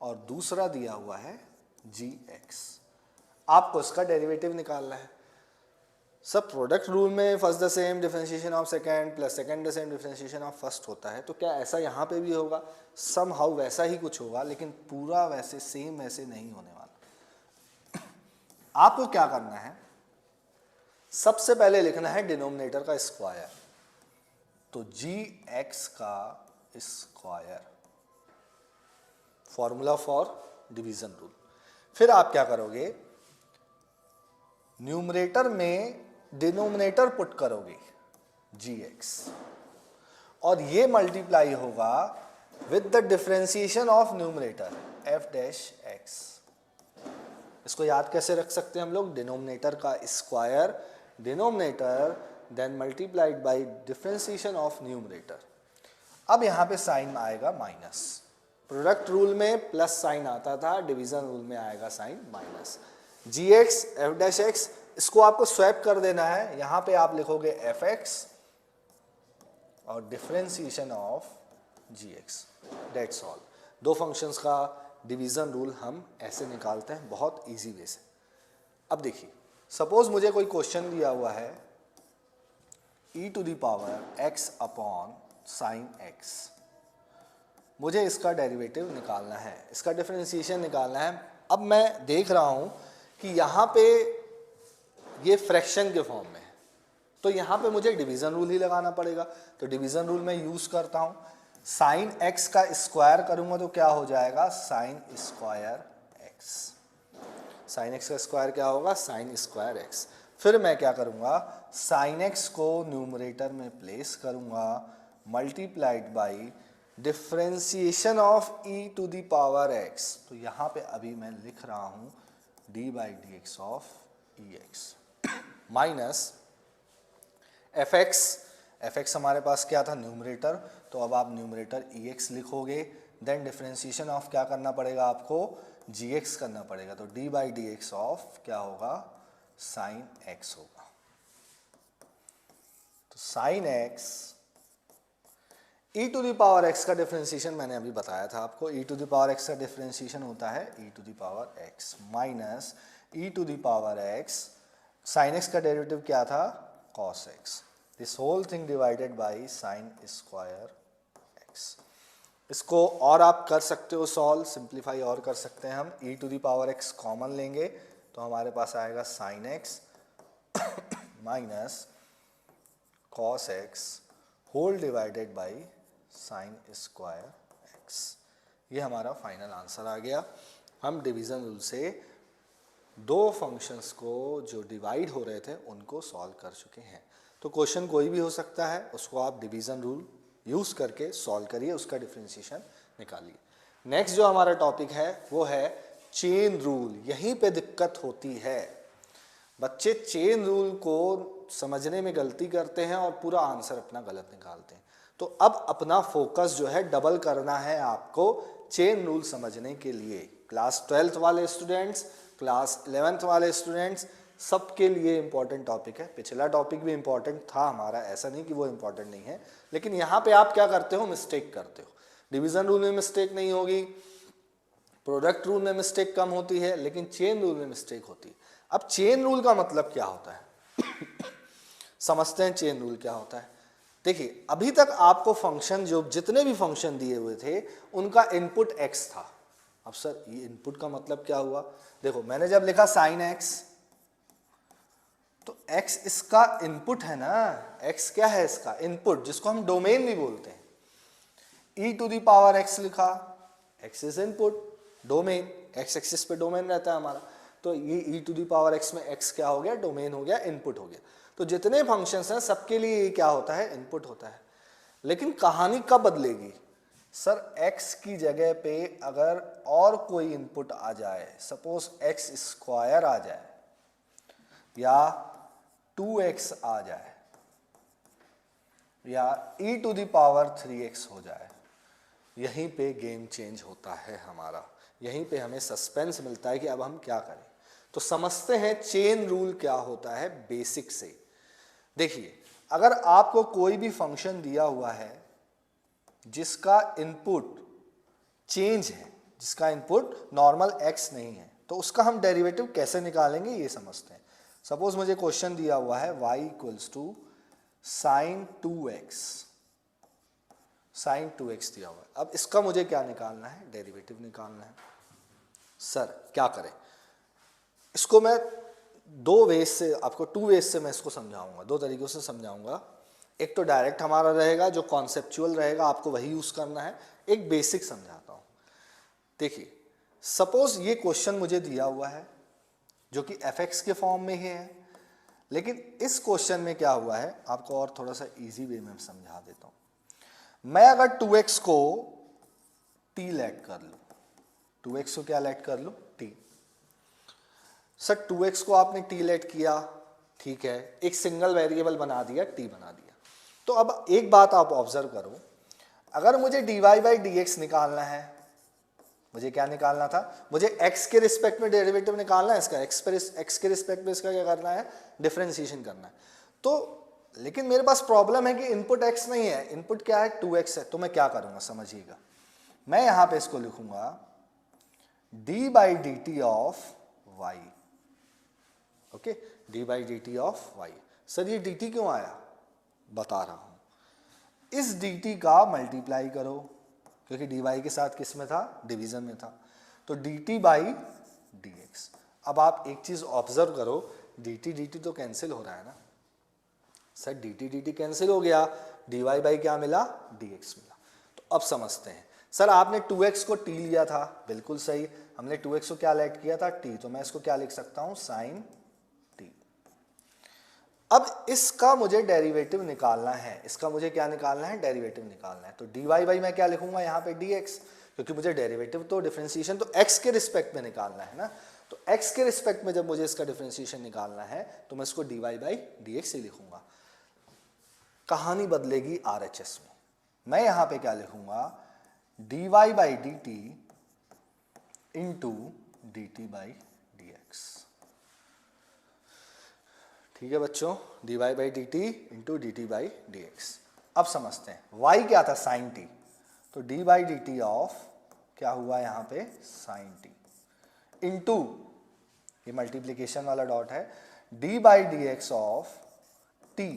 और दूसरा दिया हुआ है gx। आपको इसका डेरिवेटिव निकालना है। सब प्रोडक्ट रूल में first the same differentiation of second plus second the same differentiation of first होता है, तो क्या ऐसा यहाँ पे भी होगा? सम हाउ वैसा ही कुछ होगा, लेकिन पूरा वैसे सेम वैसे नहीं होने वाला। आपको क्या करना है, सबसे पहले लिखना है डिनोमिनेटर का स्क्वायर, तो gx का square, formula for division rule. फिर आप क्या करोगे, न्यूमरेटर में डिनोमिनेटर पुट करोगे gx, और ये मल्टीप्लाई होगा with the differentiation of numerator f dash x। इसको याद कैसे रख सकते हैं हम लोग, डिनोमिनेटर का square, denominator then multiplied by differentiation of numerator. अब यहाँ पे साइन आएगा माइनस, प्रोडक्ट रूल में प्लस साइन आता था, डिवीजन रूल में आएगा sign minus. gx f dash x, इसको आपको स्वैप कर देना है, यहाँ पे आप लिखोगे fx और differentiation of gx, that's all. दो फंक्शंस का डिवीजन रूल हम ऐसे निकालते हैं बहुत इजी वे से। अब देखिए, सपोज मुझे कोई क्वेश्चन दिया हुआ है e to the power x upon sine x, मुझे इसका डेरिवेटिव निकालना है, इसका डिफरेंशिएशन निकालना है। अब मैं देख रहा हूं कि यहाँ पे ये फ्रैक्शन के फॉर्म में है, तो यहाँ पे मुझे डिवीजन रूल ही लगाना पड़ेगा। तो डिवीजन रूल मैं यूज करता हूँ, साइन x का स्क्वायर करूंगा तो क्या हो जाएगा, sine square x। Sine x का स्क्वायर क्या होगा, साइन स्क्वायर x। फिर मैं क्या करूंगा, साइन x को न्यूमरेटर में प्लेस करूंगा, multiplied by differentiation of e to the power x, तो यहाँ पे अभी मैं लिख रहा हूँ d by d x of ex minus fx हमारे पास क्या था, न्यूमरेटर, तो अब आप न्यूमरेटर ex लिखोगे, देन डिफरेंशिएशन ऑफ क्या करना पड़ेगा आपको, gx करना पड़ेगा, तो d by d x of क्या होगा, साइन x होगा। तो sine x, e to the power x का डिफरेंशिएशन मैंने अभी बताया था आपको, e to the power x का डिफरेंशिएशन होता है e to the power x minus e to the power x, sine x का डेरिवेटिव क्या था, cos x, this whole thing divided by sine square x। इसको और आप कर सकते हो सॉल्व, सिंप्लीफाई और कर सकते हैं हम, e to the power x common लेंगे तो हमारे पास आएगा sine x minus cos x whole divided by sine square x। ये हमारा फाइनल आंसर आ गया। हम डिवीजन रूल से दो फंक्शंस को जो डिवाइड हो रहे थे उनको सॉल्व कर चुके हैं। तो क्वेश्चन कोई भी हो सकता है, उसको आप डिवीजन रूल यूज करके सॉल्व करिए, उसका डिफरेंशिएशन निकालिए। नेक्स्ट जो हमारा टॉपिक है वो है चेन रूल। यहीं पे दिक्कत होती है, बच्चे चेन रूल को समझने में गलती करते हैं और पूरा आंसर अपना गलत निकालते हैं। तो अब अपना फोकस जो है डबल करना है आपको चेन रूल समझने के लिए। क्लास 12th वाले स्टूडेंट्स, क्लास 11th वाले स्टूडेंट्स, सबके लिए इंपॉर्टेंट टॉपिक है। पिछला टॉपिक भी इंपॉर्टेंट था हमारा, ऐसा नहीं कि वो इंपॉर्टेंट नहीं है, लेकिन यहाँ पे आप क्या करते हो, मिस्टेक करते हो। डिवीजन रूल में मिस्टेक नहीं होगी, प्रोडक्ट रूल में मिस्टेक कम होती है, लेकिन चेन रूल में मिस्टेक होती है। अब चेन रूल का मतलब क्या होता है समझते हैं चेन रूल क्या होता है। देखिए, अभी तक आपको फंक्शन, जो जितने भी फंक्शन दिए हुए थे उनका इनपुट x था। अब सर ये इनपुट का मतलब क्या हुआ, देखो मैंने जब लिखा साइन x, तो x इसका इनपुट है ना, x क्या है इसका इनपुट, जिसको हम डोमेन भी बोलते हैं। e to the power x लिखा, x is input, domain, x axis पे डोमेन रहता है हमारा, तो ये e to the power x में x क्या हो गया, डोमेन हो गया, इनपुट हो गया। तो जितने फंक्शंस हैं सबके लिए ये क्या होता है, इनपुट होता है। लेकिन कहानी कब बदलेगी, सर x की जगह पे अगर और कोई इनपुट आ जाए, सपोज x स्क्वायर आ जाए या 2x आ जाए या e to the power 3x हो जाए, यहीं पे गेम चेंज होता है हमारा, यहीं पे हमें सस्पेंस मिलता है कि अब हम क्या करें। तो समझते हैं चेन रूल क्या होता है बेसिक से। देखिए, अगर आपको कोई भी फंक्शन दिया हुआ है जिसका इनपुट चेंज है, जिसका इनपुट नॉर्मल x नहीं है, तो उसका हम डेरिवेटिव कैसे निकालेंगे ये समझते हैं। सपोज मुझे क्वेश्चन दिया हुआ है y equals to sine 2x, sine 2x दिया हुआ है। अब इसका मुझे क्या निकालना है, डेरिवेटिव निकालना है। सर क्या करें, इसको मैं दो वेज से, आपको टू वेज से मैं इसको समझाऊंगा, दो तरीकों से समझाऊंगा। एक तो डायरेक्ट हमारा रहेगा, जो कॉन्सेप्चुअल रहेगा, आपको वही यूज करना है। एक बेसिक समझाता हूं। देखिए, सपोज ये क्वेश्चन मुझे दिया हुआ है जो कि fx के फॉर्म में ही है, लेकिन इस क्वेश्चन में क्या हुआ है, आपको और थोड़ा सा इजी वे में समझा देता हूं। मैं अगर 2x को t लेट कर लूं, 2x को क्या लेट कर लूं, t। सर 2x को आपने t लेट किया, ठीक है, एक सिंगल वेरिएबल बना दिया, t बना दिया। तो अब एक बात आप ऑब्जर्व करो, अगर मुझे dy बाई dx निकालना है, मुझे क्या निकालना था, मुझे x के रिस्पेक्ट में डेरिवेटिव निकालना है इसका, x के रिस्पेक्ट में इसका क्या करना है, डिफरेंशिएशन करना है। तो लेकिन मेरे पास प्रॉब्लम है कि इनपुट x नहीं है, इनपुट क्या है, 2x है। तो मैं क्या करूंगा, समझिएगा, मैं यहां पे इसको लिखूंगा d by D T of y, okay, d by D T of y। Sir ये dt क्यों आया, बता रहा हूं, इस dt का मल्टीप्लाई करो, क्योंकि dy के साथ किस में था, डिवीजन में था, तो dt बाई dx। अब आप एक चीज ऑब्जर्व करो, dt dt तो कैंसिल हो रहा है ना सर, dt dt कैंसिल हो गया, dy बाई क्या मिला, dx मिला। तो अब समझते हैं, सर आपने 2x को t लिया था, बिल्कुल सही, हमने 2x को क्या लेट किया था, t, तो मैं इसको क्या लिख सकता हूं, साइन t। अब इसका मुझे डेरिवेटिव निकालना है, इसका मुझे क्या निकालना है, डेरिवेटिव निकालना है। तो dy बाई मैं क्या लिखूंगा यहाँ पे, dx, क्योंकि मुझे डेरिवेटिव तो डिफरेंशिएशन तो x के रिस्पेक्ट में निकालना है ना। तो x के रिस्पेक्ट में जब मुझे इसका डिफरेंशिएशन निकालना है तो मैं इसको dy बाई dx ही लिखूंगा। कहानी बदलेगी RHS में, मैं यहाँ पे क्या लिखूंगा, dy by dt into dt by dx। ठीक है बच्चों, dy by dt into dt by dx। अब समझते हैं, y क्या था, साइन t, तो d by D T of क्या हुआ यहाँ पे, साइन t, इंटू ये मल्टीप्लीकेशन वाला डॉट है, d by d x of t।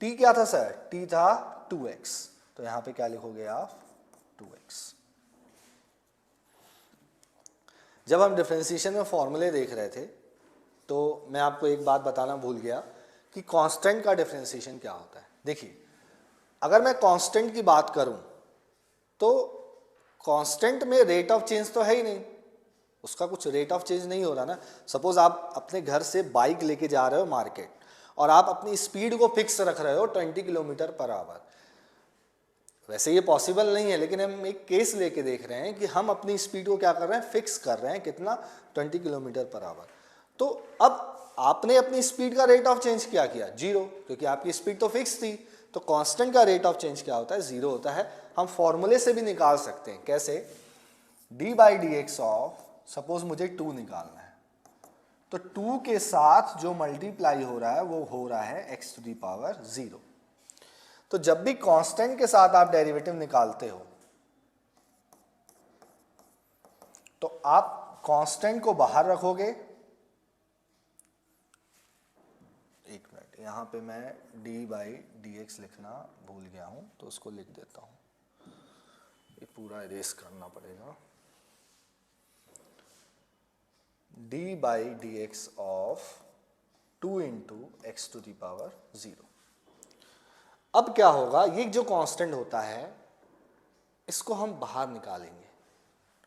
t क्या था सर, t था 2x, तो यहाँ पे क्या लिखोगे आप, 2x। जब हम डिफरेंशिएशन में फॉर्मूले देख रहे थे तो मैं आपको एक बात बताना भूल गया कि कांस्टेंट का डिफरेंशिएशन क्या होता है। देखिए, अगर मैं कांस्टेंट की बात करूं तो कांस्टेंट में रेट ऑफ चेंज तो है ही नहीं, उसका कुछ रेट ऑफ चेंज नहीं हो रहा ना। सपोज आप अपने घर से बाइक लेके जा रहे हो मार्केट और आप अपनी स्पीड को फिक्स रख रहे हो 20 किलोमीटर पर आवर। वैसे ये पॉसिबल नहीं है, लेकिन हम एक केस लेके देख रहे हैं कि हम अपनी स्पीड को क्या कर रहे हैं, फिक्स कर रहे हैं, कितना, 20 किलोमीटर पर आवर। तो अब आपने अपनी स्पीड का रेट ऑफ चेंज क्या किया, 0, क्योंकि आपकी स्पीड तो फिक्स थी। तो कांस्टेंट का रेट ऑफ चेंज क्या होता है, 0 होता है। हम फॉर्मूले से भी निकाल सकते हैं, कैसे, d by d x of, suppose मुझे 2 निकालना है, तो 2 के साथ जो मल्टीप्लाई हो रहा है वो हो रहा है x टू दी पावर 0। तो जब भी कांस्टेंट के साथ आप डेरिवेटिव निकालते हो तो आप कांस्टेंट को बाहर रखोगे। एक मिनट, यहां पे मैं d बाई डी एक्स लिखना भूल गया हूं, तो उसको लिख देता हूं, ये पूरा इरेज करना पड़ेगा। d by d x of 2 into x to the power 0। अब क्या होगा, ये जो कांस्टेंट होता है इसको हम बाहर निकालेंगे,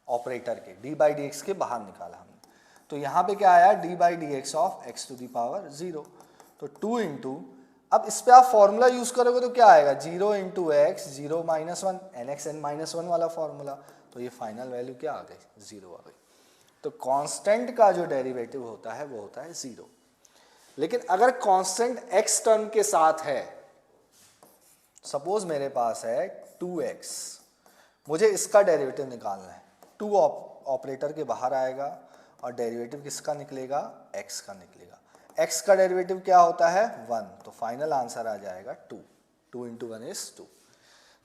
ऑपरेटर के d बाई डी एक्स के बाहर निकाला हमने। तो यहां पे क्या आया, d by d x of x to the power 0। तो 2 इंटू, अब इस पे आप फॉर्मूला यूज करोगे तो क्या आएगा, 0 into x, 0 minus 1, nx n minus 1 वाला फॉर्मूला। तो ये फाइनल वैल्यू क्या आ गई, 0 आ गई। तो कांस्टेंट का जो डेरिवेटिव होता है वो होता है 0। लेकिन अगर कांस्टेंट x टर्म के साथ है, सपोज मेरे पास है 2x, मुझे इसका डेरिवेटिव निकालना है, 2 ऑपरेटर के बाहर आएगा और डेरिवेटिव किसका निकलेगा, x का निकलेगा। x का डेरिवेटिव क्या होता है, 1, तो फाइनल आंसर आ जाएगा 2। 2 इंटू 1 इज 2।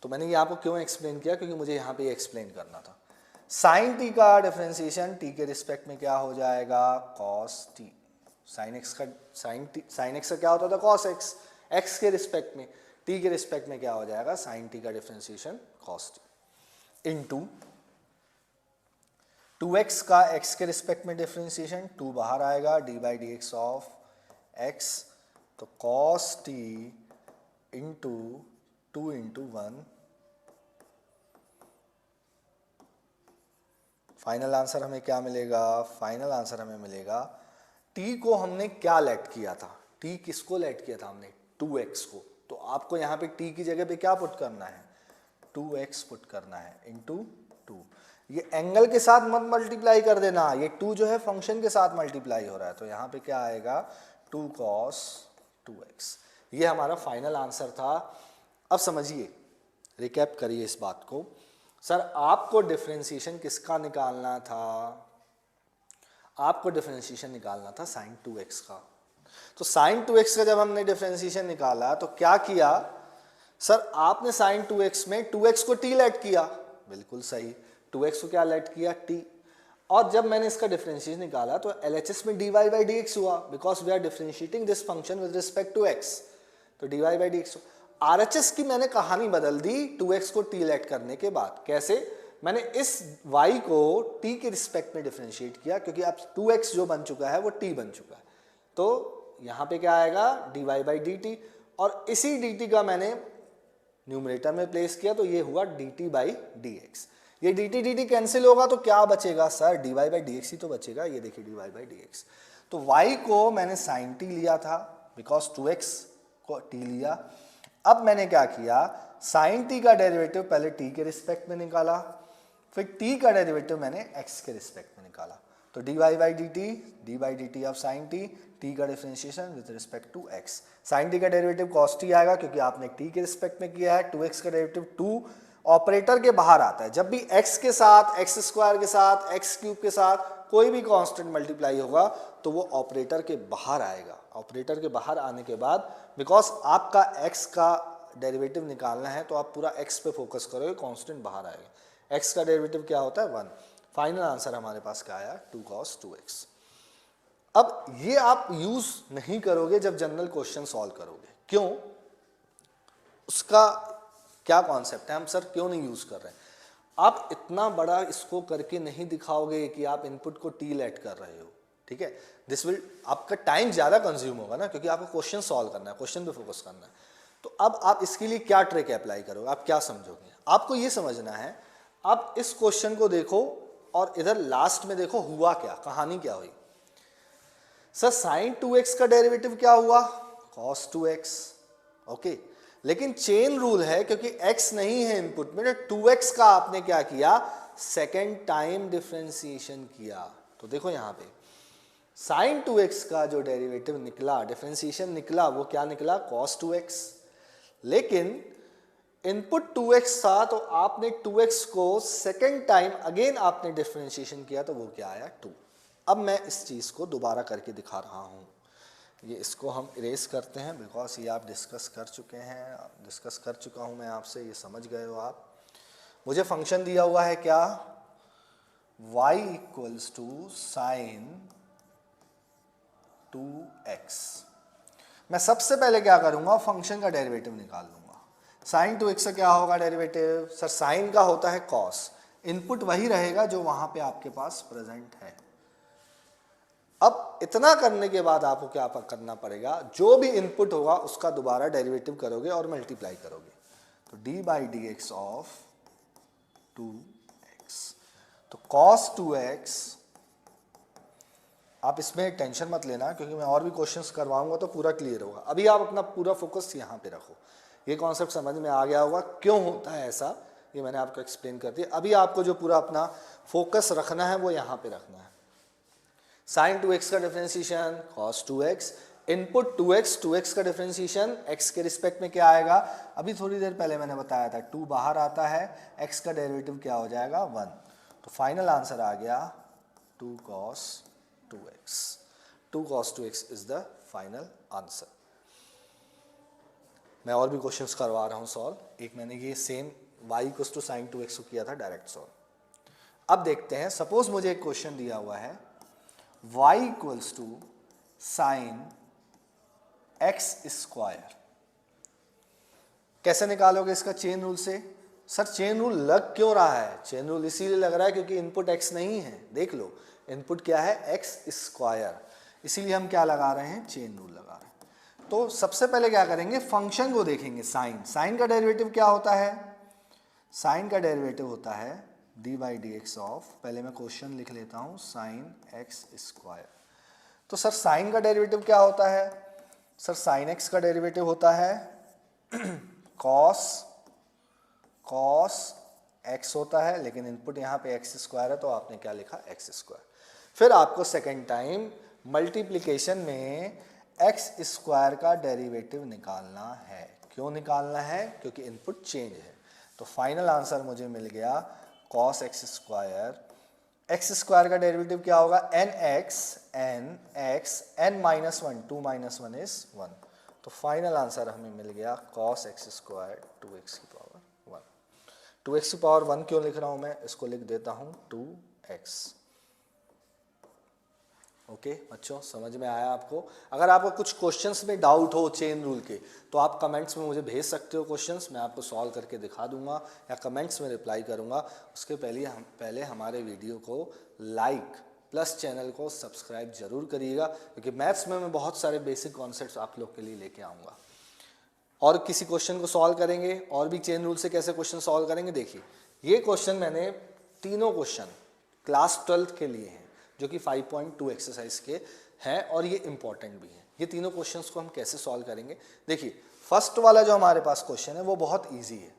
तो मैंने ये आपको क्यों एक्सप्लेन किया, क्योंकि मुझे यहाँ पे एक्सप्लेन करना था। साइन t का डिफरेंशिएशन t के रिस्पेक्ट में क्या हो जाएगा, cos t। साइन एक्स का क्या होता था कॉस एक्स, एक्स के रिस्पेक्ट में, टी के रिस्पेक्ट में क्या हो जाएगा साइन टी का differentiation cos T into 2x का x के रिस्पेक्ट में डिफरेंशिएशन, 2 बाहर आएगा, D by d x of x, तो cos t into 2 into 1, final answer हमें क्या मिलेगा, फाइनल आंसर हमें मिलेगा t को हमने क्या लेट किया था, t किसको लेट किया था हमने 2x को, तो आपको यहाँ पे t की जगह पे क्या पुट करना है 2x पुट करना है इंटू 2, ये एंगल के साथ मत मल्टीप्लाई कर देना, ये 2 जो है फंक्शन के साथ मल्टीप्लाई हो रहा है, तो यहाँ पे क्या आएगा 2 cos 2x, ये हमारा फाइनल आंसर था। अब समझिए, रिकैप करिए इस बात को, सर आपको डिफरेंशिएशन किसका निकालना था, आपको डिफरेंशिएशन निकालना था sin 2x का, तो sin 2x का जब हमने डिफरेंशिएशन निकाला तो क्या किया सर, आपने sin 2x में 2x को t लेट किया, बिल्कुल सही, 2x को क्या लेट किया t, और जब मैंने इसका डिफरेंशिएशन निकाला तो LHS में dy by dx हुआ, because we are differentiating this function with respect to x, तो dy by dx। RHS की मैंने कहानी बदल दी 2x को t लेट करने के बाद, कैसे, मैंने इस y को t के रिस्पेक्ट में डिफरेंशिएट किया, क्योंकि अब 2x जो बन चुका है वो t बन चुका है, तो यहाँ पे क्या आएगा dy by dt, और इसी dt का मैंने न्यूमरेटर में प्लेस किया, तो ये हुआ dt by dx, ये dt dt कैंसिल होगा तो क्या बचेगा सर dy by dx ही तो बचेगा, ये देखिए dy by dx, तो y को मैंने sin t लिया था बिकॉज 2x को t लिया, अब मैंने क्या किया sin t का डेरिवेटिव पहले t के रिस्पेक्ट में निकाला, फिर t का डेरिवेटिव मैंने x के रिस्पेक्ट में निकाला, तो dy by dt ऑफ sin t, t का differentiation with respect to x, sin t का डेरिवेटिव cos t आएगा क्योंकि आपने t के रिस्पेक्ट में किया है, 2x का डेरिवेटिव 2 ऑपरेटर के बाहर आता है, जब भी x के साथ x स्क्वायर के साथ x क्यूब के साथ कोई भी कांस्टेंट मल्टीप्लाई होगा तो वो ऑपरेटर के बाहर आएगा, ऑपरेटर के बाहर आने के बाद बिकॉज आपका x का डेरिवेटिव निकालना है तो आप पूरा x पे फोकस करोगे, कांस्टेंट बाहर आएगा, x का डेरिवेटिव क्या होता है 1, फाइनल आंसर हमारे पास क्या आया 2 cos 2x। अब ये आप यूज नहीं करोगे जब जनरल क्वेश्चन सॉल्व करोगे, क्यों, उसका क्या कॉन्सेप्ट है, हम सर क्यों नहीं यूज कर रहे हैं, आप इतना बड़ा इसको करके नहीं दिखाओगे कि आप इनपुट को टी लेट कर रहे हो, ठीक है, दिस विल, आपका टाइम ज्यादा कंज्यूम होगा ना, क्योंकि आपको क्वेश्चन सॉल्व करना है, क्वेश्चन पे फोकस करना है, तो अब आप इसके लिए क्या ट्रिक अप्लाई करोगे, आप क्या समझोगे, आपको ये समझना है, आप इस क्वेश्चन को देखो और इधर लास्ट में देखो हुआ क्या, कहानी क्या हुई, सर sin 2x का डेरिवेटिव क्या हुआ cos 2x, ओके, लेकिन चेन रूल है क्योंकि x नहीं है इनपुट में, तो 2x का आपने क्या किया सेकेंड टाइम डिफरेंशिएशन किया, तो देखो यहाँ पे sin 2x का जो डेरिवेटिव निकला, डिफरेंशिएशन निकला, वो क्या निकला cos 2x, लेकिन इनपुट 2x था तो आपने 2x को सेकेंड टाइम अगेन आपने डिफरेंशिएशन किया, तो वो क्या आया 2। अब मैं इस चीज को दोबारा करके दिखा रहा हूं, ये इसको हम इरेज करते हैं बिकॉज ये आप डिस्कस कर चुके हैं, डिस्कस कर चुका हूं मैं आपसे, ये समझ गए हो आप। मुझे फंक्शन दिया हुआ है क्या y equals to sine 2x, मैं सबसे पहले क्या करूंगा फंक्शन का डेरिवेटिव निकाल लूंगा, साइन 2x का क्या होगा डेरिवेटिव, सर साइन का होता है कॉस, इनपुट वही रहेगा जो वहां पे आपके पास प्रेजेंट है। अब इतना करने के बाद आपको क्या करना पड़ेगा, जो भी इनपुट होगा उसका दोबारा डेरिवेटिव करोगे और मल्टीप्लाई करोगे, तो d by d x of 2x, तो cos 2x, आप इसमें टेंशन मत लेना क्योंकि मैं और भी क्वेश्चंस करवाऊंगा तो पूरा क्लियर होगा, अभी आप अपना पूरा फोकस यहाँ पे रखो, ये कॉन्सेप्ट समझ में आ गया होगा क्यों होता है ऐसा, ये मैंने आपको एक्सप्लेन कर दिया। अभी आपको जो पूरा अपना फोकस रखना है वो यहाँ पे रखना है, sin 2x का differentiation cos 2x, input 2x का डिफरेंशिएशन x के रिस्पेक्ट में क्या आएगा, अभी थोड़ी देर पहले मैंने बताया था 2 बाहर आता है, x का डेरिवेटिव क्या हो जाएगा 1, तो फाइनल आंसर आ गया 2 cos 2x, 2 cos 2x is the final answer. मैं और भी क्वेश्चंस करवा रहा हूँ सॉल्व, एक मैंने ये same y equals to sin 2x को किया था डायरेक्ट सॉल्व। अब देखते हैं, सपोज मुझे एक क्वेश्चन दिया हुआ है y equals to sine x square. कैसे निकालोगे इसका चेन रूल से? सर चेन रूल लग क्यों रहा है? चेन रूल इसीलिए लग रहा है क्योंकि इनपुट x नहीं है। देख लो इनपुट क्या है, एक्स स्क्वायर, इसीलिए हम क्या लगा रहे हैं, चेन रूल लगा रहे हैं। तो सबसे पहले क्या करेंगे, फंक्शन को देखेंगे। साइन, साइन का डेरिवेटिव क्या होता है? साइन का डेरिवेटिव होता है D by d x of, पहले मैं क्वेश्चन लिख लेता हूं, साइन एक्स स्क्वायर। तो सर साइन का डेरिवेटिव क्या होता है? सर साइन एक्स का डेरिवेटिव होता है कॉस एक्स होता है, लेकिन इनपुट यहाँ पे एक्स स्क्वायर है तो आपने क्या लिखा, एक्स स्क्वायर। फिर आपको सेकेंड टाइम मल्टीप्लिकेशन में एक्स स्क्वायर का डेरिवेटिव निकालना है। क्यों निकालना है? क्योंकि इनपुट चेंज है। तो फाइनल आंसर मुझे मिल गया cos x square. X square का डेरिवेटिव क्या होगा, n x n minus one, 2 - 1 is 1। तो फाइनल आंसर हमें मिल गया कॉस एक्स स्क्वायर 2x की पावर 1। 2x की पावर 1 क्यों लिख रहा हूं मैं, इसको लिख देता हूं 2x। ओके बच्चों, समझ में आया आपको? अगर आपको कुछ क्वेश्चंस में डाउट हो चेन रूल के तो आप कमेंट्स में मुझे भेज सकते हो क्वेश्चंस, मैं आपको सॉल्व करके दिखा दूंगा या कमेंट्स में रिप्लाई करूंगा। उसके पहले हमारे वीडियो को लाइक प्लस चैनल को सब्सक्राइब जरूर करिएगा, क्योंकि मैथ्स में मैं बहुत सारे बेसिक कॉन्सेप्ट्स आप लोग के लिए लेके आऊँगा। और किसी क्वेश्चन को सॉल्व करेंगे, और भी चेन रूल से कैसे क्वेश्चन सॉल्व करेंगे। देखिए ये क्वेश्चन मैंने तीनों क्वेश्चन क्लास 12th के लिए हैं, जो कि 5.2 एक्सरसाइज के हैं और ये इंपॉर्टेंट भी हैं। ये तीनों क्वेश्चंस को हम कैसे सॉल्व करेंगे, देखिए फर्स्ट वाला जो हमारे पास क्वेश्चन है वो बहुत इजी है।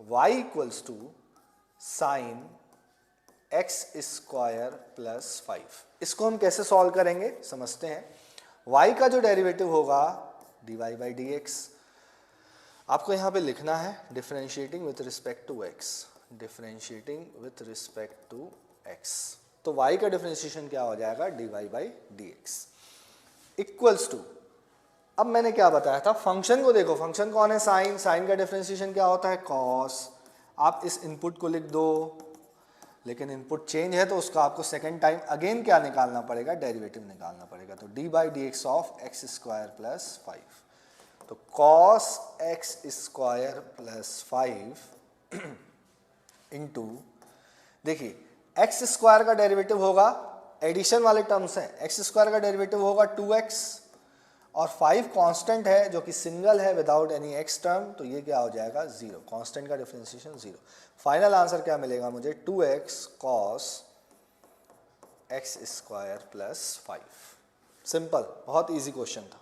y equals to sine x square plus 5। इसको हम कैसे सॉल्व करेंगे समझते हैं। y का जो डेरिवेटिव होगा dy बाई डी एक्स, आपको यहाँ पे लिखना है differentiating with respect to x, differentiating with respect to x। तो y का डिफरेंशिएशन क्या हो जाएगा, dy by d x equals to, अब मैंने क्या बताया था, फंक्शन को देखो, फंक्शन कौन है, साइन, साइन का डिफरेंशिएशन क्या होता है, कॉस। आप इस इनपुट को लिख दो, लेकिन इनपुट चेंज है तो उसका आपको सेकेंड टाइम अगेन क्या निकालना पड़ेगा, डेरिवेटिव निकालना पड़ेगा। तो d by d x of x square plus 5। तो cos x square plus 5 into, देखिए एक्स स्क्वायर का डेरिवेटिव होगा, एडिशन वाले टर्म्स हैं, एक्स स्क्वायर का डेरिवेटिव होगा 2x और 5 कांस्टेंट है जो कि सिंगल है विदाउट एनी x टर्म, तो ये क्या हो जाएगा 0, कांस्टेंट का डिफरेंशिएशन 0। फाइनल आंसर क्या मिलेगा मुझे, 2x cos x square plus 5। Simple, बहुत इजी क्वेश्चन था।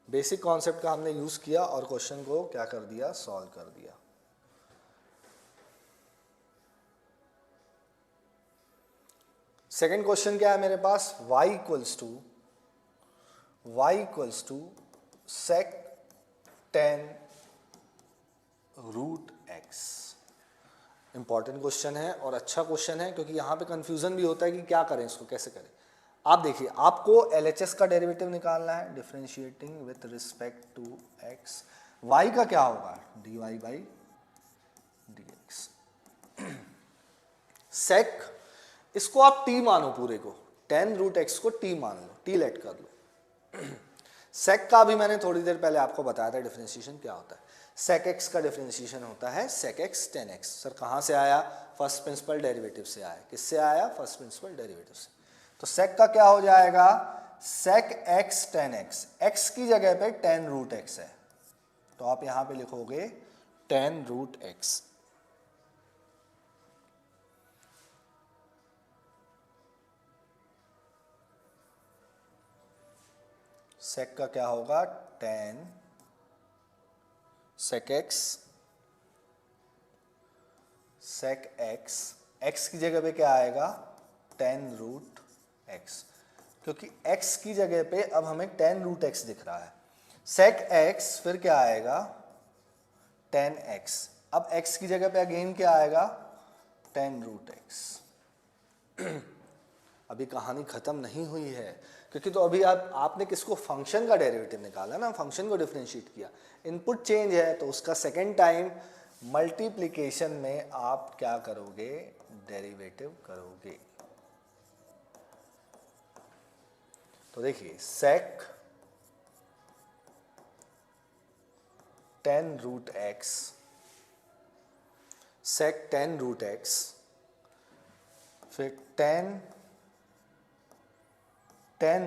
बेसिक कॉन्सेप्ट का हमने यूज किया और क्वेश्चन को क्या कर दिया, सॉल्व कर दिया। सेकेंड क्वेश्चन क्या है मेरे पास, y equals to sec tan root x। Important question है और अच्छा क्वेश्चन है, क्योंकि यहाँ पे कंफ्यूजन भी होता है कि क्या करें, इसको कैसे करें। आप देखिए, आपको LHS का डेरिवेटिव निकालना है, differentiating with respect to x। y का क्या होगा, dy by d x. sec, इसको आप t मानो, पूरे को tan रूट x को t मान लो, t लेट कर लो। sec का भी मैंने थोड़ी देर पहले आपको बताया था डिफरेंशिएशन क्या होता है। sec x का डिफरेंशिएशन होता है sec x tan x। Sir कहाँ से आया, फर्स्ट प्रिंसिपल डेरिवेटिव से आया। किससे आया, फर्स्ट प्रिंसिपल डेरिवेटिव से। तो sec का क्या हो जाएगा, sec x tan x, x की जगह पे tan रूट x है, तो आप यहां पे लिखोगे tan रूट x। sec का क्या होगा, tan sec x, sec x, x की जगह पे क्या आएगा, tan रूट x, क्योंकि x की जगह पे अब हमें tan रूट x दिख रहा है। sec x फिर क्या आएगा, tan x, अब x की जगह पे अगेन क्या आएगा, tan रूट x। अभी कहानी खत्म नहीं हुई है, क्योंकि तो अभी आपने किसको, फंक्शन का डेरिवेटिव निकाला ना, फंक्शन को डिफरेंशिएट किया, इनपुट चेंज है तो उसका सेकेंड टाइम मल्टीप्लिकेशन में आप क्या करोगे, डेरिवेटिव करोगे। तो देखिए sec 10 root x, sec 10 root x, फिर 10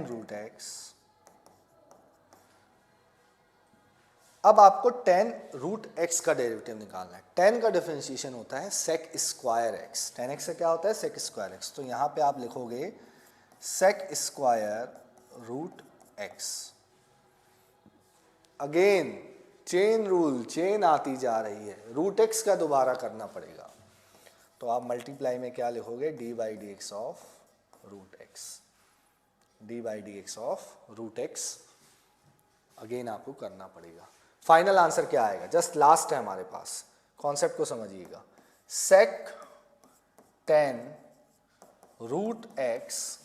रूट x। अब आपको 10 रूट x का डेरिवेटिव निकालना है। 10 का डिफरेंशिएशन होता है sec स्क्वायर x। 10x से क्या होता है? sec square x। तो यहां पे आप लिखोगे sec square root x। Again chain rule, chain आती जा रही है, रूट x का दोबारा करना पड़ेगा। तो आप मल्टीप्लाई में क्या लिखोगे? D by d x of root x, d by d x of root x. Again आपको करना पड़ेगा। फाइनल आंसर क्या आएगा? जस्ट लास्ट है हमारे पास, कॉन्सेप्ट को समझिएगा। sec 10 root x,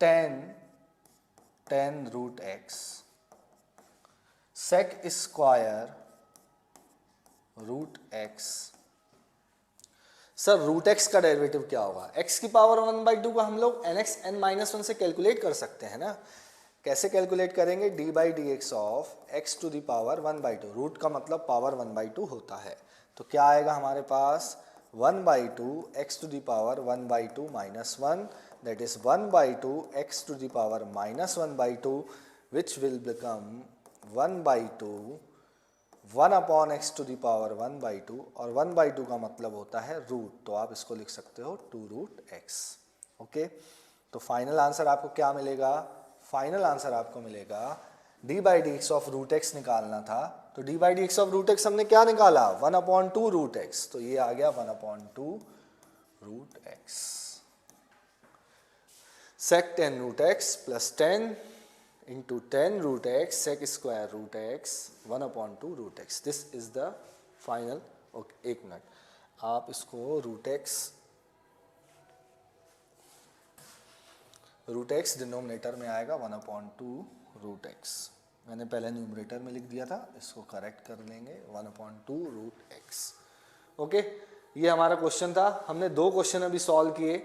10 root x, sec square root x. Sir root x का डेरिवेटिव क्या होगा? x की पावर 1/2 का हम लोग nx n-1 से कैलकुलेट कर सकते हैं ना। कैसे कैलकुलेट करेंगे? D by d x of x to the power 1/2। Root का मतलब पावर 1/2 होता है। तो क्या आएगा हमारे पास? 1/2 x to the power 1/2 minus 1, that is 1/2 x to the power minus 1/2 which will become 1/2 1 upon x to the power 1/2, और 1/2 का मतलब होता है रूट। तो आप इसको लिख सकते हो 2 रूट एक्स। ओके, तो फाइनल आंसर आपको क्या मिलेगा? फाइनल आंसर आपको मिलेगा d by d x of root x निकालना था, तो d by d x of root x हमने क्या निकाला? 1/2 रूट एक्स। तो ये आ गया 1/2 root x. sec 10 root x plus 10 into 10 root x sec square root x 1/2 root x. This is the final. Okay, एक मिनट, आप इसको रूट एक्स डिनोमिनेटर में आएगा 1/2 रूट एक्स। मैंने पहले न्यूमरेटर में लिख दिया था, इसको करेक्ट कर लेंगे 1/2 रूट एक्स। ओके, ये हमारा क्वेश्चन था। हमने 2 क्वेश्चन अभी सॉल्व किए।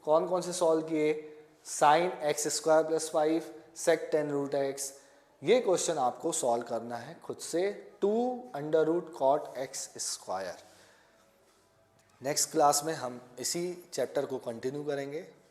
कौन कौन से सॉल्व किए? साइन x square plus 5, sec 10 root x. ये क्वेश्चन आपको सॉल्व करना है खुद से, 2 cot x स्क्वायर। नेक्स्ट क्लास में हम इसी चैप्टर को कंटिन्यू करेंगे।